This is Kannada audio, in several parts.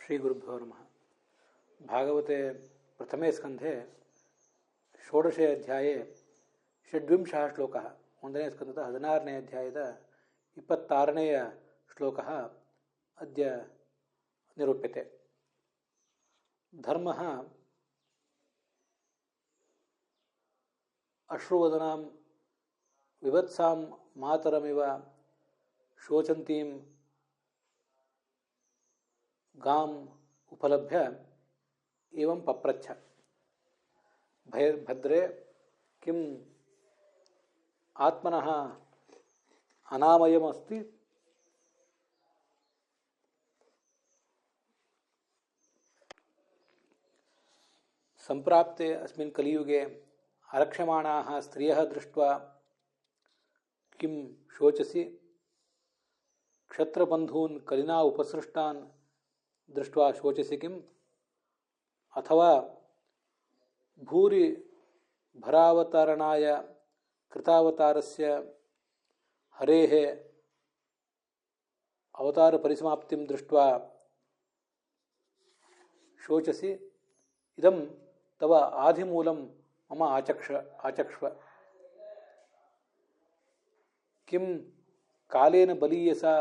श्रीगुरुभ्यो नमः। भागवते प्रथमे स्कंधे षोडशे अध्याये षड्विंशः श्लोकः ಒಂದನೇ ಸ್ಕಂದದ 16ನೇ ಅಧ್ಯಾಯದ 26ನೇಯ ಶ್ಲೋಕः ಅದ್ಯ ನಿರೂಪ್ಯತೆ. ಧರ್ಮಃ ಅಶ್ರುವದನಾಂ ವಿವತ್ಸಾಂ ಮಾತರಮಿವ ಶೋಚಂತೀಂ गाम उपलभ्य एवं पप्रच्छ भद्रे किम आत्मनः अनामयमस्ति संप्राप्ते अस्मिन् कलियुगे आरक्ष्यमाणाः स्त्रियः दृष्ट्वा किं शोचसि क्षत्रबन्धून् कलिना उपसृष्टान् दृष्ट्वा शोचसि किम् अथवा भूरि भरावतरणाय कृतावतारस्य हरेः अवतार परिसमाप्तिं दृष्ट्वा शोचसि इदं तव आधिमूलं मम आचक्ष्व किं कालेन बलीयसा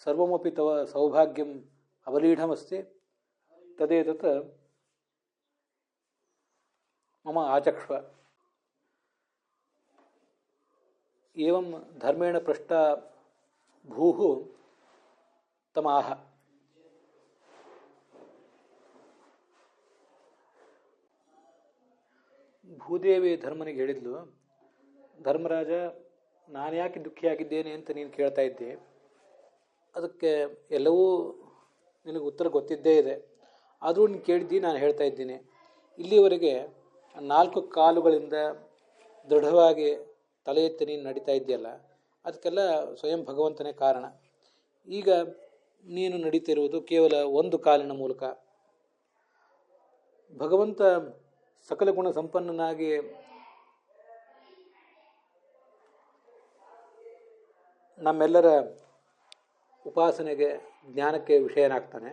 सर्वमपि तव सौभाग्यं अवलीढमस्ति तदेतत् मम आचक्ष्व. एवं धर्मेण पृष्टा भूः तमाह. ಭೂದೇವಿ ಧರ್ಮನಿಗೆ ಹೇಳಿದ್ಲು, ಧರ್ಮರಾಜ, ನಾನು ಯಾಕೆ ದುಃಖಿಯಾಗಿದ್ದೇನೆ ಅಂತ ನೀನು ಕೇಳ್ತಾ ಇದ್ದೆ, ಅದಕ್ಕೆ ಎಲ್ಲವೂ ನಿನಗೆ ಉತ್ತರ ಗೊತ್ತಿದ್ದೇ ಇದೆ. ಆದರೂ ನೀನು ಕೇಳಿದ್ದಿ, ನಾನು ಹೇಳ್ತಾ ಇದ್ದೀನಿ. ಇಲ್ಲಿವರೆಗೆ 4 ಕಾಲುಗಳಿಂದ ದೃಢವಾಗಿ ತಲೆ ಎತ್ತಿ ನೀನು ನಡೀತಾ ಇದೆಯಲ್ಲ, ಅದಕ್ಕೆಲ್ಲ ಸ್ವಯಂ ಭಗವಂತನೇ ಕಾರಣ. ಈಗ ನೀನು ನಡೀತಿರುವುದು ಕೇವಲ 1 ಕಾಲಿನ ಮೂಲಕ. ಭಗವಂತ ಸಕಲ ಗುಣ ಸಂಪನ್ನನಾಗಿ ನಮ್ಮೆಲ್ಲರ ಉಪಾಸನೆಗೆ ಜ್ಞಾನಕ್ಕೆ ವಿಷಯನಾಗ್ತಾನೆ.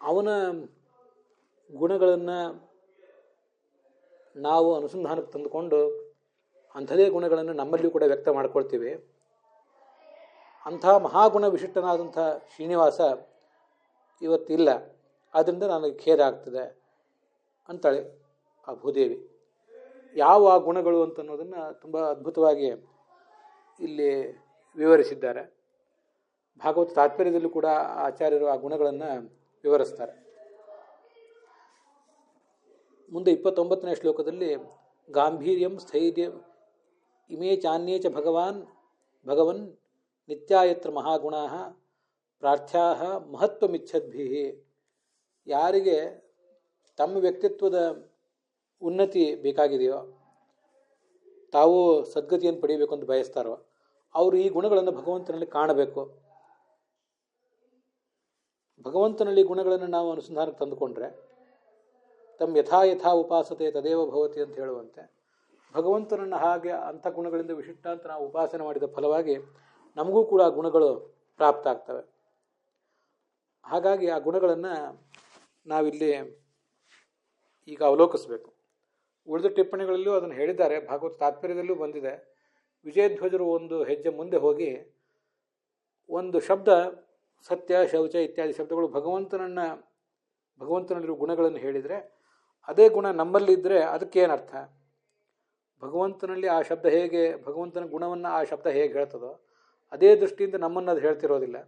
ಅವನ ಗುಣಗಳನ್ನು ನಾವು ಅನುಸಂಧಾನಕ್ಕೆ ತಂದುಕೊಂಡು ಅಂಥದೇ ಗುಣಗಳನ್ನು ನಮ್ಮಲ್ಲಿಯೂ ಕೂಡ ವ್ಯಕ್ತ ಮಾಡ್ಕೊಳ್ತೀವಿ. ಅಂಥ ಮಹಾಗುಣ ವಿಶಿಷ್ಟನಾದಂಥ ಶ್ರೀನಿವಾಸ ಇವತ್ತಿಲ್ಲ, ಆದ್ದರಿಂದ ನನಗೆ ಖೇದ ಆಗ್ತದೆ ಅಂತಾಳೆ ಆ ಭೂದೇವಿ. ಯಾವ ಆ ಗುಣಗಳು ಅಂತನ್ನೋದನ್ನು ತುಂಬ ಅದ್ಭುತವಾಗಿ ಇಲ್ಲಿ ವಿವರಿಸಿದ್ದಾರೆ. ಭಾಗವತ ತಾತ್ಪರ್ಯದಲ್ಲೂ ಕೂಡ ಆಚಾರ್ಯರು ಆ ಗುಣಗಳನ್ನು ವಿವರಿಸ್ತಾರೆ. ಮುಂದೆ 29ನೇ ಶ್ಲೋಕದಲ್ಲಿ ಗಾಂಭೀರ್ಯಂ ಸ್ಥೈರ್ಯಂ ಇಮೇ ಚಾನ್ಯೇ ಚ ಭಗವನ್ ನಿತ್ಯಾಯತ್ರ ಮಹಾಗುಣಾಃ ಪ್ರಾರ್ಥ್ಯಾಃ ಮಹತ್ವಮಿಚ್ಛದ್ಭಿಃ. ಯಾರಿಗೆ ತಮ್ಮ ವ್ಯಕ್ತಿತ್ವದ ಉನ್ನತಿ ಬೇಕಾಗಿದೆಯೋ, ತಾವು ಸದ್ಗತಿಯನ್ನು ಪಡೆಯಬೇಕು ಅಂತ ಬಯಸ್ತಾರೋ, ಅವರು ಈ ಗುಣಗಳನ್ನು ಭಗವಂತನಲ್ಲಿ ಕಾಣಬೇಕು. ಭಗವಂತನಲ್ಲಿ ಗುಣಗಳನ್ನು ನಾವು ಅನುಸಂಧಾನಕ್ಕೆ ತಂದುಕೊಂಡ್ರೆ ತಮ್ಮ ಯಥಾ ಉಪಾಸತೆ ತದೇವ ಭವತಿ ಅಂತ ಹೇಳುವಂತೆ, ಭಗವಂತನನ್ನು ಹಾಗೆ ಅಂಥ ಗುಣಗಳಿಂದ ವಿಶಿಷ್ಟ ಅಂತ ನಾವು ಉಪಾಸನೆ ಮಾಡಿದ ಫಲವಾಗಿ ನಮಗೂ ಕೂಡ ಆ ಗುಣಗಳು ಪ್ರಾಪ್ತ ಆಗ್ತವೆ. ಹಾಗಾಗಿ ಆ ಗುಣಗಳನ್ನು ನಾವಿಲ್ಲಿ ಈಗ ಅವಲೋಕಿಸಬೇಕು. ಉಳಿದ ಟಿಪ್ಪಣಿಗಳಲ್ಲೂ ಅದನ್ನು ಹೇಳಿದ್ದಾರೆ, ಭಾಗವತ ತಾತ್ಪರ್ಯದಲ್ಲೂ ಬಂದಿದೆ. ವಿಜಯಧ್ವಜರು ಒಂದು ಹೆಜ್ಜೆ ಮುಂದೆ ಹೋಗಿ ಒಂದು ಶಬ್ದ ಸತ್ಯ, ಶೌಚ ಇತ್ಯಾದಿ ಶಬ್ದಗಳು ಭಗವಂತನಲ್ಲಿರುವ ಗುಣಗಳನ್ನು ಹೇಳಿದರೆ, ಅದೇ ಗುಣ ನಮ್ಮಲ್ಲಿದ್ದರೆ ಅದಕ್ಕೇನರ್ಥ? ಭಗವಂತನಲ್ಲಿ ಆ ಶಬ್ದ ಹೇಗೆ, ಭಗವಂತನ ಗುಣವನ್ನು ಆ ಶಬ್ದ ಹೇಗೆ ಹೇಳ್ತದೋ ಅದೇ ದೃಷ್ಟಿಯಿಂದ ನಮ್ಮನ್ನು ಅದು ಹೇಳ್ತಿರೋದಿಲ್ಲ,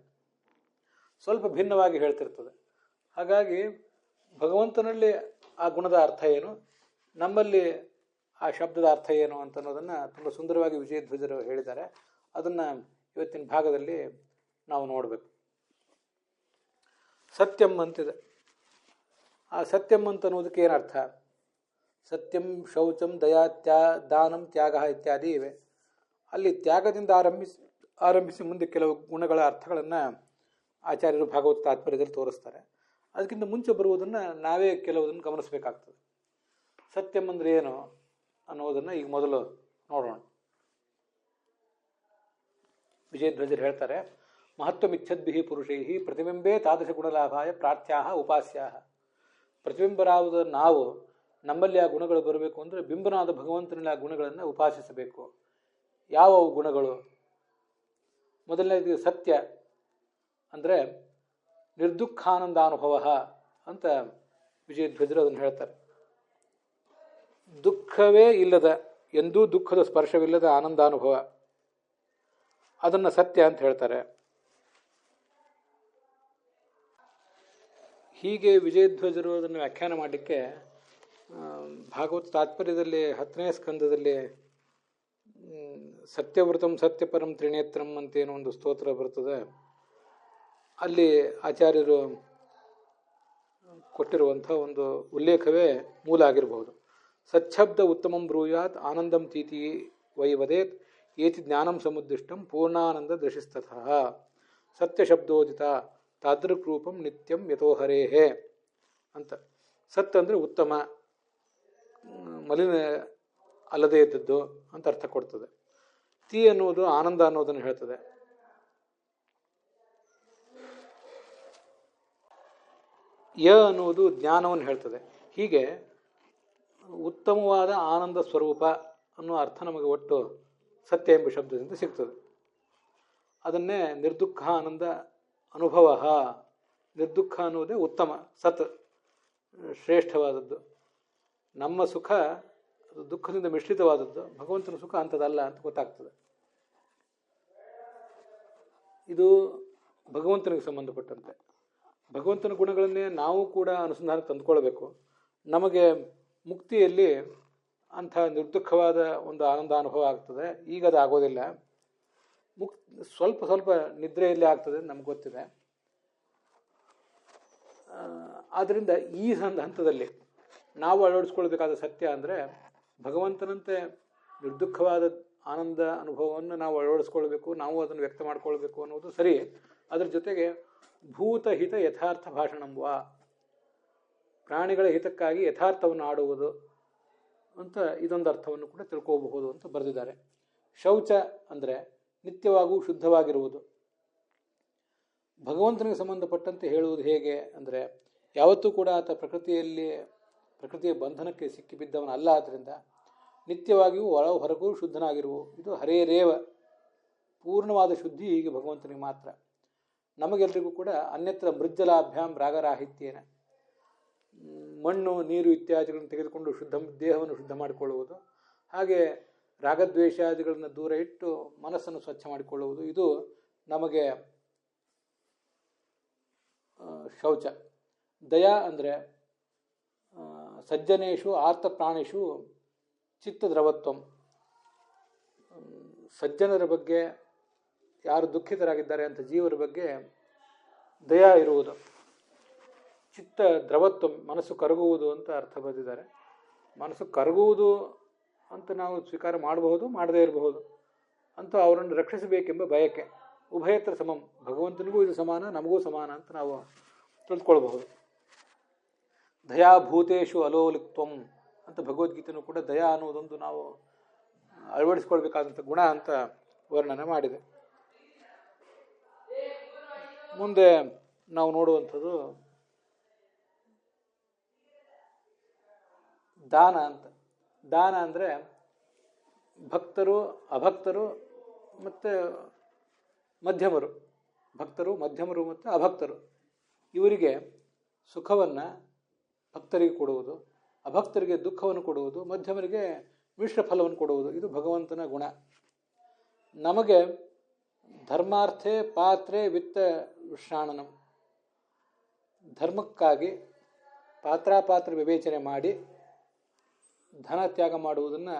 ಸ್ವಲ್ಪ ಭಿನ್ನವಾಗಿ ಹೇಳ್ತಿರ್ತದೆ. ಹಾಗಾಗಿ ಭಗವಂತನಲ್ಲಿ ಆ ಗುಣದ ಅರ್ಥ ಏನು, ನಮ್ಮಲ್ಲಿ ಆ ಶಬ್ದದ ಅರ್ಥ ಏನು ಅಂತನ್ನೋದನ್ನು ತುಂಬ ಸುಂದರವಾಗಿ ವಿಜಯಧ್ವಜರು ಹೇಳಿದ್ದಾರೆ. ಅದನ್ನು ಇವತ್ತಿನ ಭಾಗದಲ್ಲಿ ನಾವು ನೋಡಬೇಕು. ಸತ್ಯಂ ಅಂತಿದೆ. ಆ ಸತ್ಯಂ ಅಂತನ್ನೋದಕ್ಕೆ ಏನರ್ಥ? ಸತ್ಯಂ, ಶೌಚಂ, ದಯಾ, ದಾನಂ, ತ್ಯಾಗ ಇತ್ಯಾದಿ ಇವೆ. ಅಲ್ಲಿ ತ್ಯಾಗದಿಂದ ಆರಂಭಿಸಿ ಮುಂದೆ ಕೆಲವು ಗುಣಗಳ ಅರ್ಥಗಳನ್ನು ಆಚಾರ್ಯರು ಭಾಗವತ ತಾತ್ಪರ್ಯದಲ್ಲಿ ತೋರಿಸ್ತಾರೆ. ಅದಕ್ಕಿಂತ ಮುಂಚೆ ಬರುವುದನ್ನು ನಾವೇ ಕೆಲವುದನ್ನು ಗಮನಿಸಬೇಕಾಗ್ತದೆ. ಸತ್ಯಂ ಅಂದರೆ ಏನು ಅನ್ನೋದನ್ನು ಈಗ ಮೊದಲು ನೋಡೋಣ. ವಿಜಯಧ್ವಜರು ಹೇಳ್ತಾರೆ, ಮಹತ್ವಮಿಚ್ಛದ್ಭಿಃ ಪುರುಷೈಃ ಪ್ರತಿಬಿಂಬೇ ತಾದೃಶ ಗುಣಲಾಭಾಯ ಪ್ರಾರ್ಥ್ಯಾಹ ಉಪಾಸ್ಯಾಹ. ಪ್ರತಿಬಿಂಬರಾದ ನಾವು ನಮ್ಮಲ್ಲಿ ಆ ಗುಣಗಳು ಬರಬೇಕು ಅಂದರೆ ಬಿಂಬನಾದ ಭಗವಂತನಲ್ಲಿ ಆ ಗುಣಗಳನ್ನು ಉಪಾಸಿಸಬೇಕು. ಯಾವ ಗುಣಗಳು? ಮೊದಲನೇದು ಸತ್ಯ ಅಂದರೆ ನಿರ್ದುಃಖಾನಂದಾನುಭವ ಅಂತ ವಿಜಯಧ್ವಜರು ಅದನ್ನು ಹೇಳ್ತಾರೆ. ದುಃಖವೇ ಇಲ್ಲದ, ಎಂದೂ ದುಃಖದ ಸ್ಪರ್ಶವಿಲ್ಲದ ಆನಂದಾನುಭವ, ಅದನ್ನು ಸತ್ಯ ಅಂತ ಹೇಳ್ತಾರೆ. ಹೀಗೆ ವಿಜಯಧ್ವಜರು ಅದನ್ನು ವ್ಯಾಖ್ಯಾನ ಮಾಡಲಿಕ್ಕೆ ಭಾಗವತ ತಾತ್ಪರ್ಯದಲ್ಲಿ 10ನೇ ಸ್ಕಂದದಲ್ಲಿ ಸತ್ಯವೃತಂ ಸತ್ಯಪರಂ ತ್ರಿನೇತ್ರಂ ಅಂತೇನೋ ಒಂದು ಸ್ತೋತ್ರ ಬರ್ತದೆ. ಅಲ್ಲಿ ಆಚಾರ್ಯರು ಕೊಟ್ಟಿರುವಂಥ ಒಂದು ಉಲ್ಲೇಖವೇ ಮೂಲ ಆಗಿರಬಹುದು. ಸಚ್ಛಬ್ದ ಉತ್ತಮಂ ಬ್ರೂಯಾತ್ ಆನಂದಂ ತೀತಿ ವೈ ವದೇತ್ ಏತಿ ಜ್ಞಾನಂ ಸಮುದ್ದಿಷ್ಟಂ ಪೂರ್ಣಾನಂದ ದೃಶಿಸ್ತತಃ ಸತ್ಯಶಬ್ದೋದಿತ ತಾದೃಕ್ರೂಪಂ ನಿತ್ಯಂ ಯಥೋ ಹರೇಹೇ ಅಂತ. ಸತ್ ಅಂದರೆ ಉತ್ತಮ, ಮಲಿನ ಅಲ್ಲದೇ ಇದ್ದದ್ದು ಅಂತ ಅರ್ಥ ಕೊಡ್ತದೆ. ತಿ ಅನ್ನುವುದು ಆನಂದ ಅನ್ನೋದನ್ನು ಹೇಳ್ತದೆ. ಯ ಅನ್ನುವುದು ಜ್ಞಾನವನ್ನು ಹೇಳ್ತದೆ. ಹೀಗೆ ಉತ್ತಮವಾದ ಆನಂದ ಸ್ವರೂಪ ಅನ್ನೋ ಅರ್ಥ ನಮಗೆ ಒಟ್ಟು ಸತ್ಯ ಎಂಬ ಶಬ್ದದಿಂದ ಸಿಗ್ತದೆ. ಅದನ್ನೇ ನಿರ್ದುಃಖ ಆನಂದ ಅನುಭವ. ನಿರ್ದುಃಖ ಅನ್ನುವುದೇ ಉತ್ತಮ, ಸತ್, ಶ್ರೇಷ್ಠವಾದದ್ದು. ನಮ್ಮ ಸುಖ ಅದು ದುಃಖದಿಂದ ಮಿಶ್ರಿತವಾದದ್ದು, ಭಗವಂತನ ಸುಖ ಅಂಥದ್ದಲ್ಲ ಅಂತ ಗೊತ್ತಾಗ್ತದೆ. ಇದು ಭಗವಂತನಿಗೆ ಸಂಬಂಧಪಟ್ಟಂತೆ. ಭಗವಂತನ ಗುಣಗಳನ್ನೇ ನಾವು ಕೂಡ ಅನುಸಂಧಾನಕ್ಕೆ ತಂದುಕೊಳ್ಬೇಕು. ನಮಗೆ ಮುಕ್ತಿಯಲ್ಲಿ ಅಂಥ ನಿರ್ದುಃಖವಾದ ಒಂದು ಆನಂದಾನುಭವ ಆಗ್ತದೆ. ಈಗ ಅದು ಆಗೋದಿಲ್ಲ. ಸ್ವಲ್ಪ ಸ್ವಲ್ಪ ನಿದ್ರೆಯಲ್ಲಿ ಆಗ್ತದೆ, ನಮ್ಗೆ ಗೊತ್ತಿದೆ. ಆದ್ದರಿಂದ ಈ ಹಂತದಲ್ಲಿ ನಾವು ಅಳವಡಿಸ್ಕೊಳ್ಬೇಕಾದ ಸತ್ಯ ಅಂದರೆ ಭಗವಂತನಂತೆ ನಿರ್ದುಃಖವಾದ ಆನಂದ ಅನುಭವವನ್ನು ನಾವು ಅಳವಡಿಸ್ಕೊಳ್ಬೇಕು, ನಾವು ಅದನ್ನು ವ್ಯಕ್ತ ಮಾಡಿಕೊಳ್ಬೇಕು ಅನ್ನೋದು ಸರಿ. ಅದರ ಜೊತೆಗೆ ಭೂತಹಿತ ಯಥಾರ್ಥ ಭಾಷಣಂವ, ಪ್ರಾಣಿಗಳ ಹಿತಕ್ಕಾಗಿ ಯಥಾರ್ಥವನ್ನು ಆಡುವುದು ಅಂತ ಇದೊಂದು ಅರ್ಥವನ್ನು ಕೂಡ ತಿಳ್ಕೋಬಹುದು ಅಂತ ಬರೆದಿದ್ದಾರೆ. ಶೌಚ ಅಂದರೆ ನಿತ್ಯವಾಗೂ ಶುದ್ಧವಾಗಿರುವುದು. ಭಗವಂತನಿಗೆ ಸಂಬಂಧಪಟ್ಟಂತೆ ಹೇಳುವುದು ಹೇಗೆ ಅಂದರೆ ಯಾವತ್ತೂ ಕೂಡ ಆತ ಪ್ರಕೃತಿಯ ಬಂಧನಕ್ಕೆ ಸಿಕ್ಕಿಬಿದ್ದವನಲ್ಲ. ಆದ್ದರಿಂದ ನಿತ್ಯವಾಗಿಯೂ ಒಳ ಹೊರಗೂ ಶುದ್ಧನಾಗಿರುವು. ಇದು ಹರೇರೇವ, ಪೂರ್ಣವಾದ ಶುದ್ಧಿ ಹೀಗೆ ಭಗವಂತನಿಗೆ ಮಾತ್ರ. ನಮಗೆಲ್ಲರಿಗೂ ಕೂಡ ಅನ್ಯತ್ರ ಮೃಜ್ಜಲಾಭ್ಯಾಂ ರಾಗರಾಹಿತ್ಯೇನ, ಮಣ್ಣು ನೀರು ಇತ್ಯಾದಿಗಳನ್ನು ತೆಗೆದುಕೊಂಡು ದೇಹವನ್ನು ಶುದ್ಧ ಮಾಡಿಕೊಳ್ಳುವುದು, ಹಾಗೆ ರಾಗದ್ವೇಷಾದಿಗಳನ್ನು ದೂರ ಇಟ್ಟು ಮನಸ್ಸನ್ನು ಸ್ವಚ್ಛ ಮಾಡಿಕೊಳ್ಳುವುದು, ಇದು ನಮಗೆ ಶೌಚ. ದಯಾ ಅಂದರೆ ಸಜ್ಜನೇಶು ಆರ್ತ ಪ್ರಾಣಿಷು ಚಿತ್ತದ್ರವತ್ವಂ, ಸಜ್ಜನರ ಬಗ್ಗೆ, ಯಾರು ದುಃಖಿತರಾಗಿದ್ದಾರೆ ಅಂತ ಜೀವರ ಬಗ್ಗೆ ದಯಾ ಇರುವುದು. ಚಿತ್ತ ದ್ರವತ್ವ, ಮನಸ್ಸು ಕರಗುವುದು ಅಂತ ಅರ್ಥ ಬರೆದಿದ್ದಾರೆ. ಮನಸ್ಸು ಕರಗುವುದು ಅಂತ ನಾವು ಸ್ವೀಕಾರ ಮಾಡಬಹುದು, ಮಾಡದೇ ಇರಬಹುದು. ಅಂತೂ ಅವರನ್ನು ರಕ್ಷಿಸಬೇಕೆಂಬ ಬಯಕೆ. ಉಭಯತ್ರ ಸಮಂ, ಭಗವಂತನಿಗೂ ಇದು ಸಮಾನ, ನಮಗೂ ಸಮಾನ ಅಂತ ನಾವು ತಿಳಿದುಕೊಳ್ಬಹುದು. ದಯಾಭೂತೇಶು ಅಲೋಲಿಕ್ತ್ವಂ ಅಂತ ಭಗವದ್ಗೀತೆಯೂ ಕೂಡ ದಯಾ ಅನ್ನೋದೊಂದು ನಾವು ಅಳವಡಿಸ್ಕೊಳ್ಬೇಕಾದಂಥ ಗುಣ ಅಂತ ವರ್ಣನೆ ಮಾಡಿದೆ. ಮುಂದೆ ನಾವು ನೋಡುವಂಥದ್ದು ದಾನ ಅಂತ. ದಾನ ಅಂದರೆ ಭಕ್ತರು, ಅಭಕ್ತರು ಮತ್ತು ಮಧ್ಯಮರು, ಭಕ್ತರು, ಮಧ್ಯಮರು ಮತ್ತು ಅಭಕ್ತರು, ಇವರಿಗೆ ಸುಖವನ್ನು ಭಕ್ತರಿಗೆ ಕೊಡುವುದು, ಅಭಕ್ತರಿಗೆ ದುಃಖವನ್ನು ಕೊಡುವುದು, ಮಧ್ಯಮರಿಗೆ ಮಿಶ್ರ ಫಲವನ್ನು ಕೊಡುವುದು. ಇದು ಭಗವಂತನ ಗುಣ. ನಮಗೆ ಧರ್ಮಾರ್ಥೆ ಪಾತ್ರೆ ವಿತ್ತ ವಿಶ್ರಾಣನಂ, ಧರ್ಮಕ್ಕಾಗಿ ಪಾತ್ರಾಪಾತ್ರ ವಿವೇಚನೆ ಮಾಡಿ ಧನ ತ್ಯಾಗ ಮಾಡುವುದನ್ನು,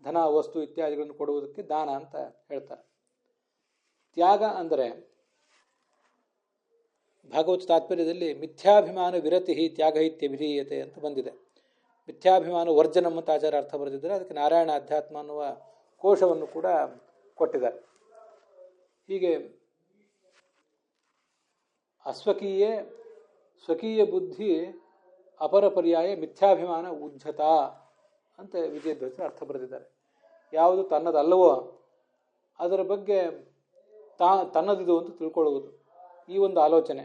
ಧನ ವಸ್ತು ಇತ್ಯಾದಿಗಳನ್ನು ಕೊಡುವುದಕ್ಕೆ ದಾನ ಅಂತ ಹೇಳ್ತಾರೆ. ತ್ಯಾಗ ಅಂದರೆ ಭಾಗವತ ತಾತ್ಪರ್ಯದಲ್ಲಿ ಮಿಥ್ಯಾಭಿಮಾನ ವಿರತಿ ತ್ಯಾಗ ಇತ್ಯಭಿಧೀಯತೆ ಅಂತ ಬಂದಿದೆ. ಮಿಥ್ಯಾಭಿಮಾನ ವರ್ಜನಂ ಅಂತ ಆಚಾರ ಅರ್ಥ ಬರೆದಿದ್ದಾರೆ. ಅದಕ್ಕೆ ನಾರಾಯಣ ಅಧ್ಯಾತ್ಮ ಅನ್ನುವ ಕೋಶವನ್ನು ಕೂಡ ಕೊಟ್ಟಿದ್ದಾರೆ. ಹೀಗೆ ಸ್ವಕೀಯ ಬುದ್ಧಿ ಅಪರ ಪರ್ಯಾಯ ಮಿಥ್ಯಾಭಿಮಾನ ಉಜ್ಜತಾ ಅಂತ ವಿಜಯಧ್ವಜರು ಅರ್ಥ ಬರೆದಿದ್ದಾರೆ. ಯಾವುದು ತನ್ನದಲ್ಲವೋ ಅದರ ಬಗ್ಗೆ ತನ್ನದಿದು ಅಂತ ತಿಳ್ಕೊಳ್ಳುವುದು, ಈ ಒಂದು ಆಲೋಚನೆ,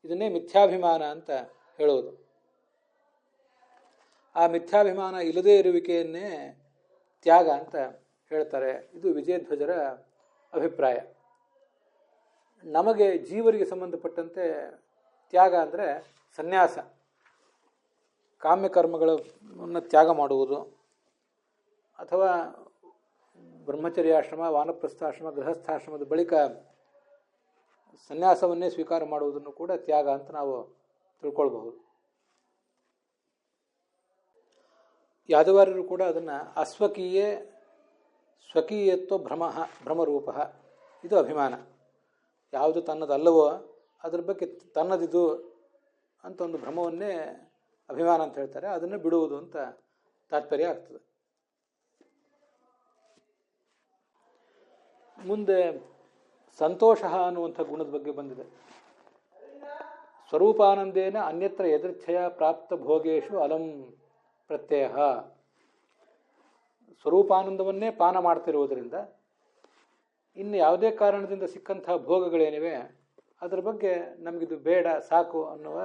ಇದನ್ನೇ ಮಿಥ್ಯಾಭಿಮಾನ ಅಂತ ಹೇಳುವುದು. ಆ ಮಿಥ್ಯಾಭಿಮಾನ ಇಲ್ಲದೇ ಇರುವಿಕೆಯನ್ನೇ ತ್ಯಾಗ ಅಂತ ಹೇಳ್ತಾರೆ. ಇದು ವಿಜಯಧ್ವಜರ ಅಭಿಪ್ರಾಯ. ನಮಗೆ ಜೀವರಿಗೆ ಸಂಬಂಧಪಟ್ಟಂತೆ ತ್ಯಾಗ ಅಂದರೆ ಸನ್ಯಾಸ, ಕಾಮ್ಯಕರ್ಮಗಳನ್ನು ತ್ಯಾಗ ಮಾಡುವುದು, ಅಥವಾ ಬ್ರಹ್ಮಚರ್ಯಾಶ್ರಮ, ವಾನಪ್ರಸ್ಥಾಶ್ರಮ, ಗೃಹಸ್ಥಾಶ್ರಮದ ಬಳಿಕ ಸನ್ಯಾಸವನ್ನೇ ಸ್ವೀಕಾರ ಮಾಡುವುದನ್ನು ಕೂಡ ತ್ಯಾಗ ಅಂತ ನಾವು ತಿಳ್ಕೊಳ್ಬಹುದು. ಯಾದವಾರ್ಯರು ಕೂಡ ಅದನ್ನು ಅಸ್ವಕೀಯೇ ಸ್ವಕೀಯತ್ವ ಭ್ರಮರೂಪ, ಇದು ಅಭಿಮಾನ. ಯಾವುದು ತನ್ನದಲ್ಲವೋ ಅದರ ಬಗ್ಗೆ ತನ್ನದಿದು ಅಂತ ಒಂದು ಭ್ರಮವನ್ನೇ ಅಭಿಮಾನ ಅಂತ ಹೇಳ್ತಾರೆ. ಅದನ್ನು ಬಿಡುವುದು ಅಂತ ತಾತ್ಪರ್ಯ ಆಗ್ತದೆ. ಮುಂದೆ ಸಂತೋಷ ಅನ್ನುವಂಥ ಗುಣದ ಬಗ್ಗೆ ಬಂದಿದೆ. ಸ್ವರೂಪಾನಂದೇನ ಅನ್ಯತ್ರ ಯದೃಚ್ಛಯ ಪ್ರಾಪ್ತ ಭೋಗೇಶು ಅಲಂ ಪ್ರತ್ಯಯ. ಸ್ವರೂಪಾನಂದವನ್ನೇ ಪಾನ ಮಾಡ್ತಿರುವುದರಿಂದ ಇನ್ನು ಯಾವುದೇ ಕಾರಣದಿಂದ ಸಿಕ್ಕಂತಹ ಭೋಗಗಳೇನಿವೆ ಅದರ ಬಗ್ಗೆ ನಮಗಿದು ಬೇಡ, ಸಾಕು ಅನ್ನುವ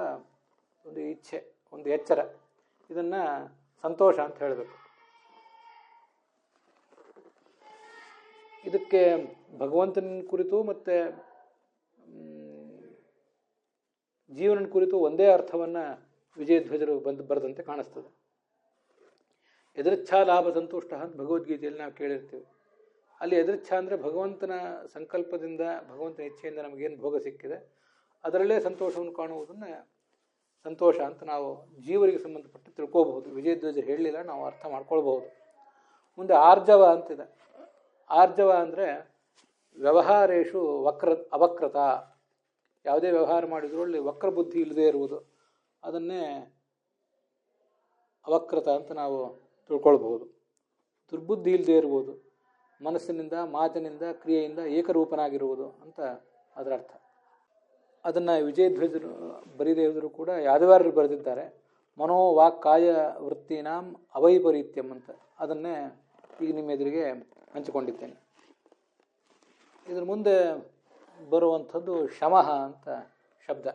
ಒಂದು ಇಚ್ಛೆ, ಒಂದು ಎಚ್ಚರ, ಇದನ್ನು ಸಂತೋಷ ಅಂತ ಹೇಳಬೇಕು. ಇದಕ್ಕೆ ಭಗವಂತನ ಕುರಿತು ಮತ್ತು ಜೀವನ ಕುರಿತು ಒಂದೇ ಅರ್ಥವನ್ನು ವಿಜಯಧ್ವಜರು ಬರೆದಂತೆ ಕಾಣಿಸ್ತದೆ. ಎದೃಚ್ಛಾ ಲಾಭ ಸಂತುಷ್ಟ ಅಂತ ಭಗವದ್ಗೀತೆಯಲ್ಲಿ ನಾವು ಕೇಳಿರ್ತೀವಿ. ಅಲ್ಲಿ ಎದೃಚ್ಛಾ ಅಂದರೆ ಭಗವಂತನ ಸಂಕಲ್ಪದಿಂದ, ಭಗವಂತನ ಇಚ್ಛೆಯಿಂದ ನಮಗೇನು ಭೋಗ ಸಿಕ್ಕಿದೆ ಅದರಲ್ಲೇ ಸಂತೋಷವನ್ನು ಕಾಣುವುದನ್ನು ಸಂತೋಷ ಅಂತ ನಾವು ಜೀವರಿಗೆ ಸಂಬಂಧಪಟ್ಟು ತಿಳ್ಕೋಬಹುದು. ವಿಜಯಧ್ವಜರು ಹೇಳಲಿಲ್ಲ, ನಾವು ಅರ್ಥ ಮಾಡ್ಕೊಳ್ಬಹುದು. ಮುಂದೆ ಆರ್ಜವ ಅಂತಿದೆ. ಆರ್ಜವ ಅಂದರೆ ವ್ಯವಹಾರೇಶು ಅವಕ್ರತ, ಯಾವುದೇ ವ್ಯವಹಾರ ಮಾಡಿದರೂ ಅಲ್ಲಿ ವಕ್ರ ಬುದ್ಧಿ ಇಲ್ಲದೇ ಇರುವುದು, ಅದನ್ನೇ ಅವಕ್ರತ ಅಂತ ನಾವು ತಿಳ್ಕೊಳ್ಬಹುದು. ದುರ್ಬುದ್ಧಿ ಇಲ್ಲದೇ ಇರುವುದು, ಮನಸ್ಸಿನಿಂದ, ಮಾತಿನಿಂದ, ಕ್ರಿಯೆಯಿಂದ ಏಕರೂಪನಾಗಿರುವುದು ಅಂತ ಅದರ ಅರ್ಥ. ಅದನ್ನು ವಿಜಯಧ್ವಜರು ಬರೀದೇ ಇದ್ದರೂ ಕೂಡ ಯಾದವಾರ್ಯರು ಬರೆದಿದ್ದಾರೆ. ಮನೋವಾಕ್ ಕಾಯ ವೃತ್ತಿನಾಂ ಅವೈಪರೀತ್ಯಂ ಅಂತ. ಅದನ್ನೇ ಈಗ ನಿಮ್ಮ ಎದುರಿಗೆ ಹಂಚಿಕೊಂಡಿದ್ದೇನೆ. ಇದ್ರ ಮುಂದೆ ಬರುವಂಥದ್ದು ಶಮಃ ಅಂತ ಶಬ್ದ.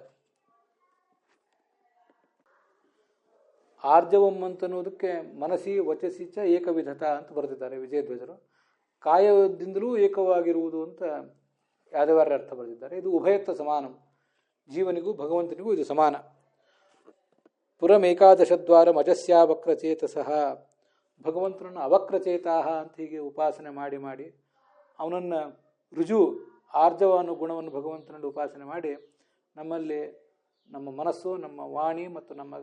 ಆರ್ಜವಂ ಅಂತನ್ನುವುದಕ್ಕೆ ಮನಸ್ಸಿ ವಚಸಿ ಚ ಏಕವಿಧತ ಅಂತ ಬರೆದಿದ್ದಾರೆ ವಿಜಯಧ್ವಜರು. ಕಾಯದಿಂದಲೂ ಏಕವಾಗಿರುವುದು ಅಂತ ಯಾದವಾರ್ಯರ ಅರ್ಥ ಬರೆದಿದ್ದಾರೆ. ಇದು ಉಭಯತ್ವ ಸಮಾನಂ, ಜೀವನಿಗೂ ಭಗವಂತನಿಗೂ ಇದು ಸಮಾನ. ಪುರಮೇಕಾದಶದ್ವಾರ ಮಜಸ್ಯಾ ವಕ್ರಚೇತಸಃ, ಭಗವಂತನನ್ನು ಅವಕ್ರಚೇತಾಹ ಅಂತ ಹೀಗೆ ಉಪಾಸನೆ ಮಾಡಿ ಮಾಡಿ ಅವನನ್ನು ರುಜು ಆರ್ಜವ ಅನ್ನೋ ಗುಣವನ್ನು ಭಗವಂತನಲ್ಲಿ ಉಪಾಸನೆ ಮಾಡಿ ನಮ್ಮಲ್ಲಿ ನಮ್ಮ ಮನಸ್ಸು, ನಮ್ಮ ವಾಣಿ ಮತ್ತು ನಮ್ಮ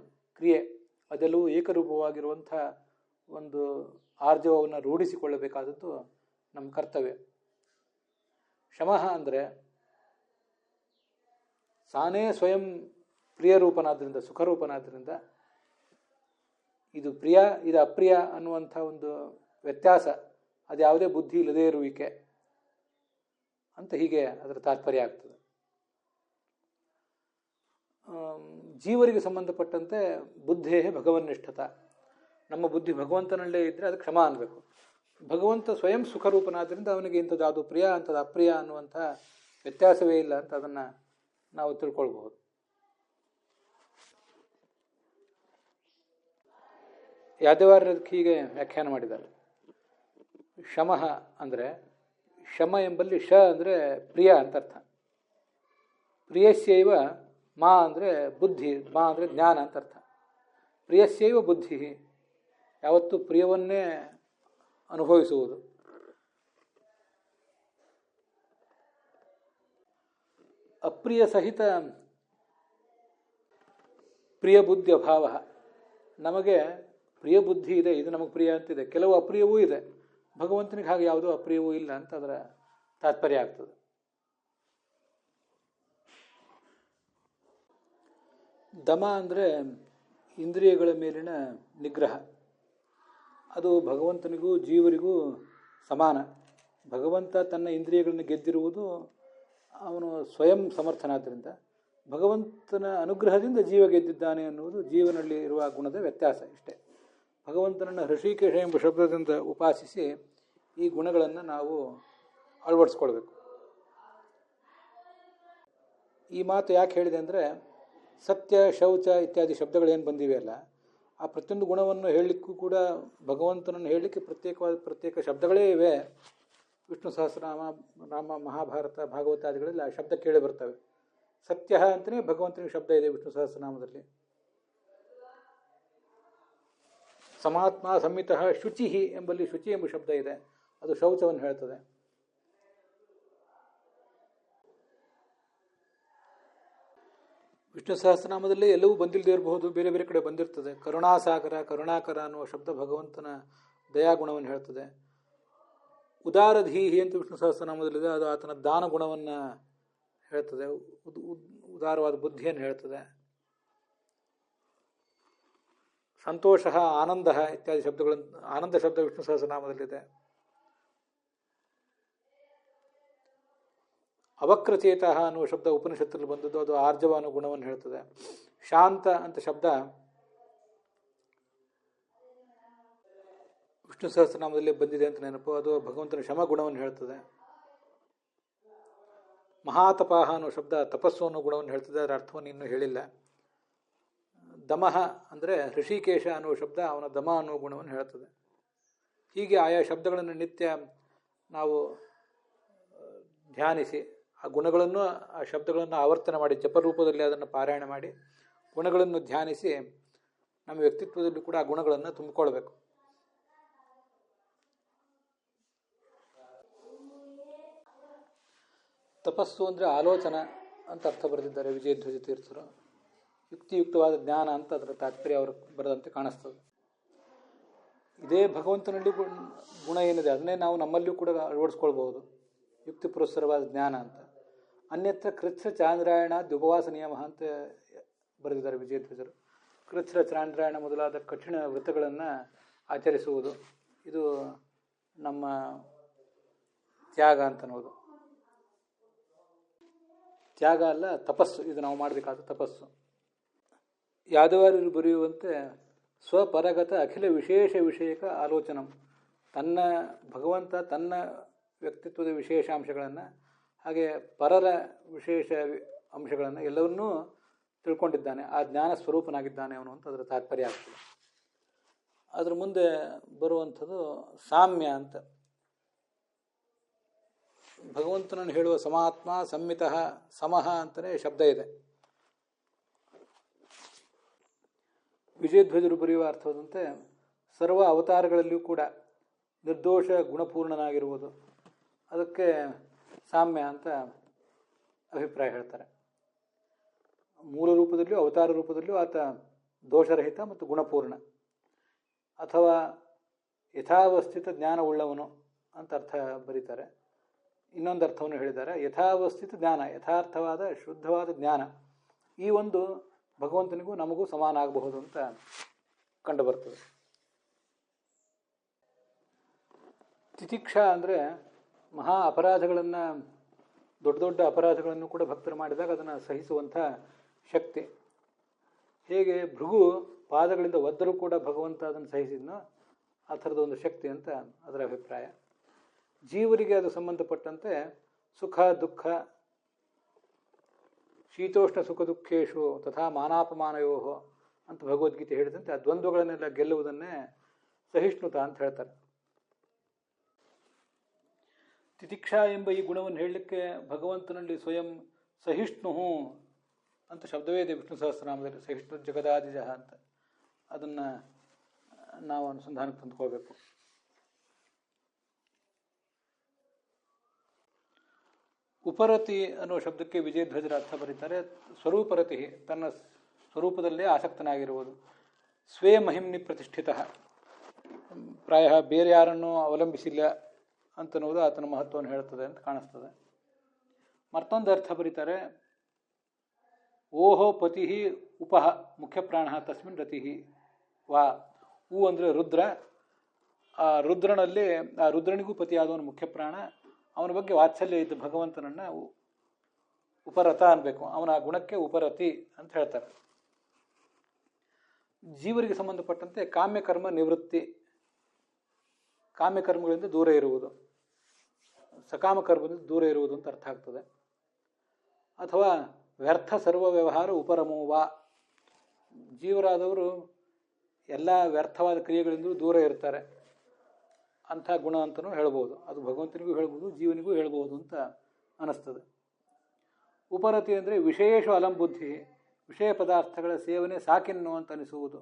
ಕ್ರಿಯೆ ಅದೆಲ್ಲವೂ ಏಕರೂಪವಾಗಿರುವಂಥ ಒಂದು ಆರ್ಜವವನ್ನು ರೂಢಿಸಿಕೊಳ್ಳಬೇಕಾದದ್ದು ನಮ್ಮ ಕರ್ತವ್ಯ. ಶಮಃ ಅಂದರೆ ತಾನೇ ಸ್ವಯಂ ಪ್ರಿಯರೂಪನಾದ್ದರಿಂದ, ಸುಖರೂಪನಾದ್ದರಿಂದ ಇದು ಪ್ರಿಯ, ಇದು ಅಪ್ರಿಯ ಅನ್ನುವಂಥ ಒಂದು ವ್ಯತ್ಯಾಸ, ಅದು ಯಾವುದೇ ಬುದ್ಧಿ ಇಲ್ಲದೇ ಇರುವಿಕೆ ಅಂತ ಹೀಗೆ ಅದರ ತಾತ್ಪರ್ಯ ಆಗ್ತದೆ. ಜೀವರಿಗೆ ಸಂಬಂಧಪಟ್ಟಂತೆ ಬುದ್ಧೇ ಭಗವನ್ನಿಷ್ಠತ, ನಮ್ಮ ಬುದ್ಧಿ ಭಗವಂತನಲ್ಲೇ ಇದ್ದರೆ ಅದಕ್ಕೆ ಕ್ಷಮ ಅನ್ನಬೇಕು. ಭಗವಂತ ಸ್ವಯಂ ಸುಖರೂಪನಾದ್ದರಿಂದ ಅವನಿಗೆ ಇಂಥದ್ದು ಅದು ಪ್ರಿಯ, ಅಂಥದ್ದು ಅಪ್ರಿಯ ಅನ್ನುವಂಥ ವ್ಯತ್ಯಾಸವೇ ಇಲ್ಲ ಅಂತ ಅದನ್ನು ನಾವು ತಿಳ್ಕೊಳ್ಬಹುದು. ಯಾದವಾರ್ಯದಕ್ಕೆ ಹೀಗೆ ವ್ಯಾಖ್ಯಾನ ಮಾಡಿದ್ದಾರೆ. ಶಮಃ ಅಂದರೆ, ಶಮ ಎಂಬಲ್ಲಿ ಶ ಅಂದರೆ ಪ್ರಿಯ ಅಂತ ಅರ್ಥ. ಪ್ರಿಯಸ್ಯೈವ ಮಾ ಅಂದರೆ ಬುದ್ಧಿ, ಮಾ ಅಂದರೆ ಜ್ಞಾನ ಅಂತ ಅರ್ಥ. ಪ್ರಿಯಸ್ಯೈವ ಬುದ್ಧಿ, ಯಾವತ್ತೂ ಪ್ರಿಯವನ್ನೇ ಅನುಭವಿಸುವುದು. ಅಪ್ರಿಯ ಸಹಿತ ಪ್ರಿಯ ಬುದ್ಧಿ ಅಭಾವ, ನಮಗೆ ಪ್ರಿಯ ಬುದ್ಧಿ ಇದೆ, ಇದು ನಮಗೆ ಪ್ರಿಯ ಅಂತಿದೆ, ಕೆಲವು ಅಪ್ರಿಯವೂ ಇದೆ. ಭಗವಂತನಿಗೆ ಹಾಗೆ ಯಾವುದೂ ಅಪ್ರಿಯವೂ ಇಲ್ಲ ಅಂತ ಅದರ ತಾತ್ಪರ್ಯ ಆಗ್ತದೆ. ದಮ ಅಂದರೆ ಇಂದ್ರಿಯಗಳ ಮೇಲಿನ ನಿಗ್ರಹ, ಅದು ಭಗವಂತನಿಗೂ ಜೀವರಿಗೂ ಸಮಾನ. ಭಗವಂತ ತನ್ನ ಇಂದ್ರಿಯಗಳನ್ನು ಗೆದ್ದಿರುವುದು ಅವನು ಸ್ವಯಂ ಸಮರ್ಥನಾದ್ದರಿಂದ, ಭಗವಂತನ ಅನುಗ್ರಹದಿಂದ ಜೀವ ಗೆದ್ದಿದ್ದಾನೆ ಅನ್ನುವುದು ಜೀವನಲ್ಲಿ ಇರುವ ಗುಣದ ವ್ಯತ್ಯಾಸ ಇಷ್ಟೇ. ಭಗವಂತನನ್ನು ಹೃಷಿಕೇಶ ಎಂಬ ಶಬ್ದದಿಂದ ಉಪಾಸಿಸಿ ಈ ಗುಣಗಳನ್ನು ನಾವು ಅಳವಡಿಸ್ಕೊಳ್ಬೇಕು. ಈ ಮಾತು ಯಾಕೆ ಹೇಳಿದೆ ಅಂದರೆ, ಸತ್ಯ, ಶೌಚ ಇತ್ಯಾದಿ ಶಬ್ದಗಳೇನು ಬಂದಿವೆಯಲ್ಲ, ಆ ಪ್ರತಿಯೊಂದು ಗುಣವನ್ನು ಹೇಳಲಿಕ್ಕೂ ಕೂಡ ಭಗವಂತನನ್ನು ಹೇಳಲಿಕ್ಕೆ ಪ್ರತ್ಯೇಕ ಶಬ್ದಗಳೇ ಇವೆ. ವಿಷ್ಣು ಸಹಸ್ರನಾಮ, ರಾಮ, ಮಹಾಭಾರತ, ಭಾಗವತಾದಿಗಳಲ್ಲಿ ಆ ಶಬ್ದ ಕೇಳಿ ಬರ್ತವೆ. ಸತ್ಯ ಅಂತಲೇ ಭಗವಂತನಿಗೆ ಶಬ್ದ ಇದೆ ವಿಷ್ಣು ಸಹಸ್ರನಾಮದಲ್ಲಿ. ಸಮಾತ್ಮ ಸಂಹಿತಃ ಶುಚಿ ಎಂಬಲ್ಲಿ ಶುಚಿ ಎಂಬ ಶಬ್ದ ಇದೆ, ಅದು ಶೌಚವನ್ನು ಹೇಳ್ತದೆ. ವಿಷ್ಣು ಸಹಸ್ರನಾಮದಲ್ಲಿ ಎಲ್ಲವೂ ಬಂದಿಲ್ಲದೆ ಇರಬಹುದು, ಬೇರೆ ಬೇರೆ ಕಡೆ ಬಂದಿರ್ತದೆ. ಕರುಣಾಸಾಗರ, ಕರುಣಾಕರ ಅನ್ನುವ ಶಬ್ದ ಭಗವಂತನ ದಯಾಗುಣವನ್ನು ಹೇಳ್ತದೆ. ಉದಾರಧೀಹಿ ಅಂತ ವಿಷ್ಣು ಸಹಸ್ರನಾಮದಲ್ಲಿದೆ, ಅದು ಆತನ ದಾನ ಗುಣವನ್ನು ಹೇಳ್ತದೆ, ಉದಾರವಾದ ಬುದ್ಧಿಯನ್ನು ಹೇಳ್ತದೆ. ಸಂತೋಷ, ಆನಂದ ಇತ್ಯಾದಿ ಶಬ್ದಗಳನ್ನು, ಆನಂದ ಶಬ್ದ ವಿಷ್ಣು ಸಹಸ್ರನಾಮದಲ್ಲಿದೆ. ಅವಕ್ರಚೇತ ಅನ್ನುವ ಶಬ್ದ ಉಪನಿಷತ್ತಲ್ಲಿ ಬಂದದ್ದು, ಅದು ಆರ್ಜವ ಅನ್ನೋ ಗುಣವನ್ನು ಹೇಳ್ತದೆ. ಶಾಂತ ಅಂತ ಶಬ್ದ ವಿಷ್ಣು ಸಹಸ್ರನಾಮದಲ್ಲಿ ಬಂದಿದೆ ಅಂತ ನೆನಪು, ಅದು ಭಗವಂತನ ಶಮ ಗುಣವನ್ನು ಹೇಳ್ತದೆ. ಮಹಾತಪಾಹ ಅನ್ನೋ ಶಬ್ದ ತಪಸ್ಸು ಅನ್ನೋ ಗುಣವನ್ನು ಹೇಳ್ತದೆ, ಅದರ ಅರ್ಥವನ್ನು ಇನ್ನೂ ಹೇಳಿಲ್ಲ. ದಮಃ ಅಂದರೆ ಋಷಿಕೇಶ ಅನ್ನುವ ಶಬ್ದ ಅವನ ದಮ ಅನ್ನುವ ಗುಣವನ್ನು ಹೇಳ್ತದೆ. ಹೀಗೆ ಆಯಾ ಶಬ್ದಗಳನ್ನು ನಿತ್ಯ ನಾವು ಧ್ಯಾನಿಸಿ, ಆ ಗುಣಗಳನ್ನು, ಆ ಶಬ್ದಗಳನ್ನು ಆವರ್ತನೆ ಮಾಡಿ, ಜಪರೂಪದಲ್ಲಿ ಅದನ್ನು ಪಾರಾಯಣ ಮಾಡಿ, ಗುಣಗಳನ್ನು ಧ್ಯಾನಿಸಿ ನಮ್ಮ ವ್ಯಕ್ತಿತ್ವದಲ್ಲೂ ಕೂಡ ಆ ಗುಣಗಳನ್ನು ತುಂಬಿಕೊಳ್ಬೇಕು. ತಪಸ್ಸು ಅಂದರೆ ಆಲೋಚನಾ ಅಂತ ಅರ್ಥ ಬರೆದಿದ್ದಾರೆ ವಿಜಯಧ್ವಜ ತೀರ್ಥರು. ಯುಕ್ತಿಯುಕ್ತವಾದ ಜ್ಞಾನ ಅಂತ ಅದರ ತಾತ್ಪರ್ಯ ಅವರು ಬರೆದಂತೆ ಕಾಣಿಸ್ತದೆ. ಇದೇ ಭಗವಂತನಲ್ಲಿ ಗುಣ ಏನಿದೆ ಅದನ್ನೇ ನಾವು ನಮ್ಮಲ್ಲಿಯೂ ಕೂಡ ಅಳವಡಿಸ್ಕೊಳ್ಬಹುದು, ಯುಕ್ತಿ ಪುರಸ್ಸರವಾದ ಜ್ಞಾನ ಅಂತ. ಅನ್ಯತ್ರ ಕೃಚ್ಛ್ರ ಚಾಂದ್ರಾಯಣ ದ್ಯುಪವಾಸ ನಿಯಮ ಅಂತ ಬರೆದಿದ್ದಾರೆ ವಿಜಯಧ್ವಜರು. ಕೃಚ್ಛ್ರ ಚಾಂದ್ರಾಯಣ ಮೊದಲಾದ ಕಠಿಣ ವ್ರತಗಳನ್ನು ಆಚರಿಸುವುದು, ಇದು ನಮ್ಮ ತ್ಯಾಗ ಅಂತನ್ನೋದು. ತ್ಯಾಗ ಅಲ್ಲ, ತಪಸ್ಸು, ಇದು ನಾವು ಮಾಡಬೇಕಾದ ತಪಸ್ಸು. ಯಾದವಾರ್ಯರು ಬರೆಯುವಂತೆ ಸ್ವಪರಗತ ಅಖಿಲ ವಿಶೇಷ ವಿಷಯಕ ಆಲೋಚನಂ, ತನ್ನ ಭಗವಂತ ತನ್ನ ವ್ಯಕ್ತಿತ್ವದ ವಿಶೇಷಾಂಶಗಳನ್ನು ಹಾಗೆ ಪರರ ವಿಶೇಷ ಅಂಶಗಳನ್ನು ಎಲ್ಲವನ್ನೂ ತಿಳ್ಕೊಂಡಿದ್ದಾನೆ, ಆ ಜ್ಞಾನ ಸ್ವರೂಪನಾಗಿದ್ದಾನೆ ಅವನು ಅಂತ ಅದರ ತಾತ್ಪರ್ಯ ಆಗ್ತದೆ. ಅದರ ಮುಂದೆ ಬರುವಂಥದ್ದು ಸಾಮ್ಯ ಅಂತ. ಭಗವಂತನನ್ನು ಹೇಳುವ ಸಮಾತ್ಮ, ಸಂಮಿತಃ, ಸಮಃ ಅಂತಲೇ ಶಬ್ದ ಇದೆ. ವಿಜಯಧ್ವಜರು ಬರೆಯುವ ಅರ್ಥವಾದಂತೆ ಸರ್ವ ಅವತಾರಗಳಲ್ಲಿಯೂ ಕೂಡ ನಿರ್ದೋಷ ಗುಣಪೂರ್ಣನಾಗಿರುವುದು, ಅದಕ್ಕೆ ಸಾಮ್ಯ ಅಂತ ಅಭಿಪ್ರಾಯ ಹೇಳ್ತಾರೆ. ಮೂಲ ರೂಪದಲ್ಲಿಯೂ ಅವತಾರ ರೂಪದಲ್ಲಿಯೂ ಆತ ದೋಷರಹಿತ ಮತ್ತು ಗುಣಪೂರ್ಣ, ಅಥವಾ ಯಥಾವಸ್ಥಿತ ಜ್ಞಾನವುಳ್ಳವನು ಅಂತ ಅರ್ಥ ಬರೀತಾರೆ. ಇನ್ನೊಂದು ಅರ್ಥವನ್ನು ಹೇಳಿದ್ದಾರೆ, ಯಥಾವಸ್ಥಿತ ಜ್ಞಾನ, ಯಥಾರ್ಥವಾದ ಶುದ್ಧವಾದ ಜ್ಞಾನ. ಈ ಒಂದು ಭಗವಂತನಿಗೂ ನಮಗೂ ಸಮಾನ ಆಗಬಹುದು ಅಂತ ಕಂಡುಬರ್ತದೆ. ತಿತಿಕ್ಷಾ ಅಂದರೆ ಮಹಾ ಅಪರಾಧಗಳನ್ನು, ದೊಡ್ಡ ದೊಡ್ಡ ಅಪರಾಧಗಳನ್ನು ಕೂಡ ಭಕ್ತರು ಮಾಡಿದಾಗ ಅದನ್ನು ಸಹಿಸುವಂಥ ಶಕ್ತಿ. ಹೇಗೆ ಭೃಗು ಪಾದಗಳಿಂದ ಒದ್ದರೂ ಕೂಡ ಭಗವಂತ ಅದನ್ನು ಸಹಿಸಿದ್ನೋ ಆ ಥರದ ಒಂದು ಶಕ್ತಿ ಅಂತ ಅದರ ಅಭಿಪ್ರಾಯ. ಜೀವರಿಗೆ ಅದು ಸಂಬಂಧಪಟ್ಟಂತೆ ಸುಖ ದುಃಖ, ಶೀತೋಷ್ಣ ಸುಖ ದುಃಖೇಶು ತಥಾ ಮಾನಾಪಮಾನಯೋ ಅಂತ ಭಗವದ್ಗೀತೆ ಹೇಳಿದಂತೆ ಆ ದ್ವಂದ್ವಗಳನ್ನೆಲ್ಲ ಗೆಲ್ಲುವುದನ್ನೇ ಸಹಿಷ್ಣುತ ಅಂತ ಹೇಳ್ತಾರೆ. ತಿತಿಕ್ಷಾ ಎಂಬ ಈ ಗುಣವನ್ನು ಹೇಳಲಿಕ್ಕೆ ಭಗವಂತನಲ್ಲಿ ಸ್ವಯಂ ಸಹಿಷ್ಣು ಅಂತ ಶಬ್ದವೇ ಇದೆ ವಿಷ್ಣು ಸಹಸ್ರನಾಮದಲ್ಲಿ, ಸಹಿಷ್ಣು ಜಗದಾದಿಜ ಅಂತ. ಅದನ್ನು ನಾವು ಅನುಸಂಧಾನಕ್ಕೆ ತಂದುಕೊಳ್ಬೇಕು. ಉಪರತಿ ಅನ್ನೋ ಶಬ್ದಕ್ಕೆ ವಿಜಯಧ್ವಜರ ಅರ್ಥ ಬರೀತಾರೆ, ಸ್ವರೂಪರತಿ, ತನ್ನ ಸ್ವರೂಪದಲ್ಲೇ ಆಸಕ್ತನಾಗಿರುವುದು. ಸ್ವೇ ಮಹಿಮ್ನಿ ಪ್ರತಿಷ್ಠಿತ, ಪ್ರಾಯ ಬೇರೆ ಯಾರನ್ನೂ ಅವಲಂಬಿಸಿಲ್ಲ ಅಂತನ್ನುವುದು ಆತನ ಮಹತ್ವವನ್ನು ಹೇಳುತ್ತದೆ ಅಂತ ಕಾಣಿಸ್ತದೆ. ಮತ್ತೊಂದು ಅರ್ಥ ಬರೀತಾರೆ, ಓಹೋ ಪತಿ ಉಪಹ ಮುಖ್ಯ ಪ್ರಾಣ ತಸ್ಮಿನ್ ರತಿ ವಾ. ಉ ಅಂದರೆ ರುದ್ರ, ಆ ರುದ್ರನಲ್ಲಿ, ಆ ರುದ್ರನಿಗೂ ಪತಿಯಾದವನು ಮುಖ್ಯ ಪ್ರಾಣ, ಅವನ ಬಗ್ಗೆ ವಾತ್ಸಲ್ಯ ಇದ್ದ ಭಗವಂತನನ್ನು ಉಪರತ ಅನ್ಬೇಕು, ಅವನ ಆ ಗುಣಕ್ಕೆ ಉಪರತಿ ಅಂತ ಹೇಳ್ತಾರೆ. ಜೀವರಿಗೆ ಸಂಬಂಧಪಟ್ಟಂತೆ ಕಾಮ್ಯಕರ್ಮ ನಿವೃತ್ತಿ, ಕಾಮ್ಯಕರ್ಮಗಳಿಂದ ದೂರ ಇರುವುದು, ಸಕಾಮ ಕರ್ಮದಿಂದ ದೂರ ಇರುವುದು ಅಂತ ಅರ್ಥ ಆಗ್ತದೆ. ಅಥವಾ ವ್ಯರ್ಥ ಸರ್ವ ವ್ಯವಹಾರ ಉಪರಮೋವ. ಜೀವರಾದವರು ಎಲ್ಲ ವ್ಯರ್ಥವಾದ ಕ್ರಿಯೆಗಳಿಂದ ದೂರ ಇರ್ತಾರೆ ಅಂಥ ಗುಣ ಅಂತಲೂ ಹೇಳ್ಬೋದು. ಅದು ಭಗವಂತನಿಗೂ ಹೇಳ್ಬೋದು, ಜೀವನಿಗೂ ಹೇಳ್ಬೋದು ಅಂತ ಅನ್ನಿಸ್ತದೆ. ಉಪರತಿ ಅಂದರೆ ವಿಶೇಷ ಅಲಂಬುದ್ಧಿ, ವಿಷಯ ಪದಾರ್ಥಗಳ ಸೇವನೆ ಸಾಕಿನ್ನು ಅಂತ ಅನಿಸುವುದು.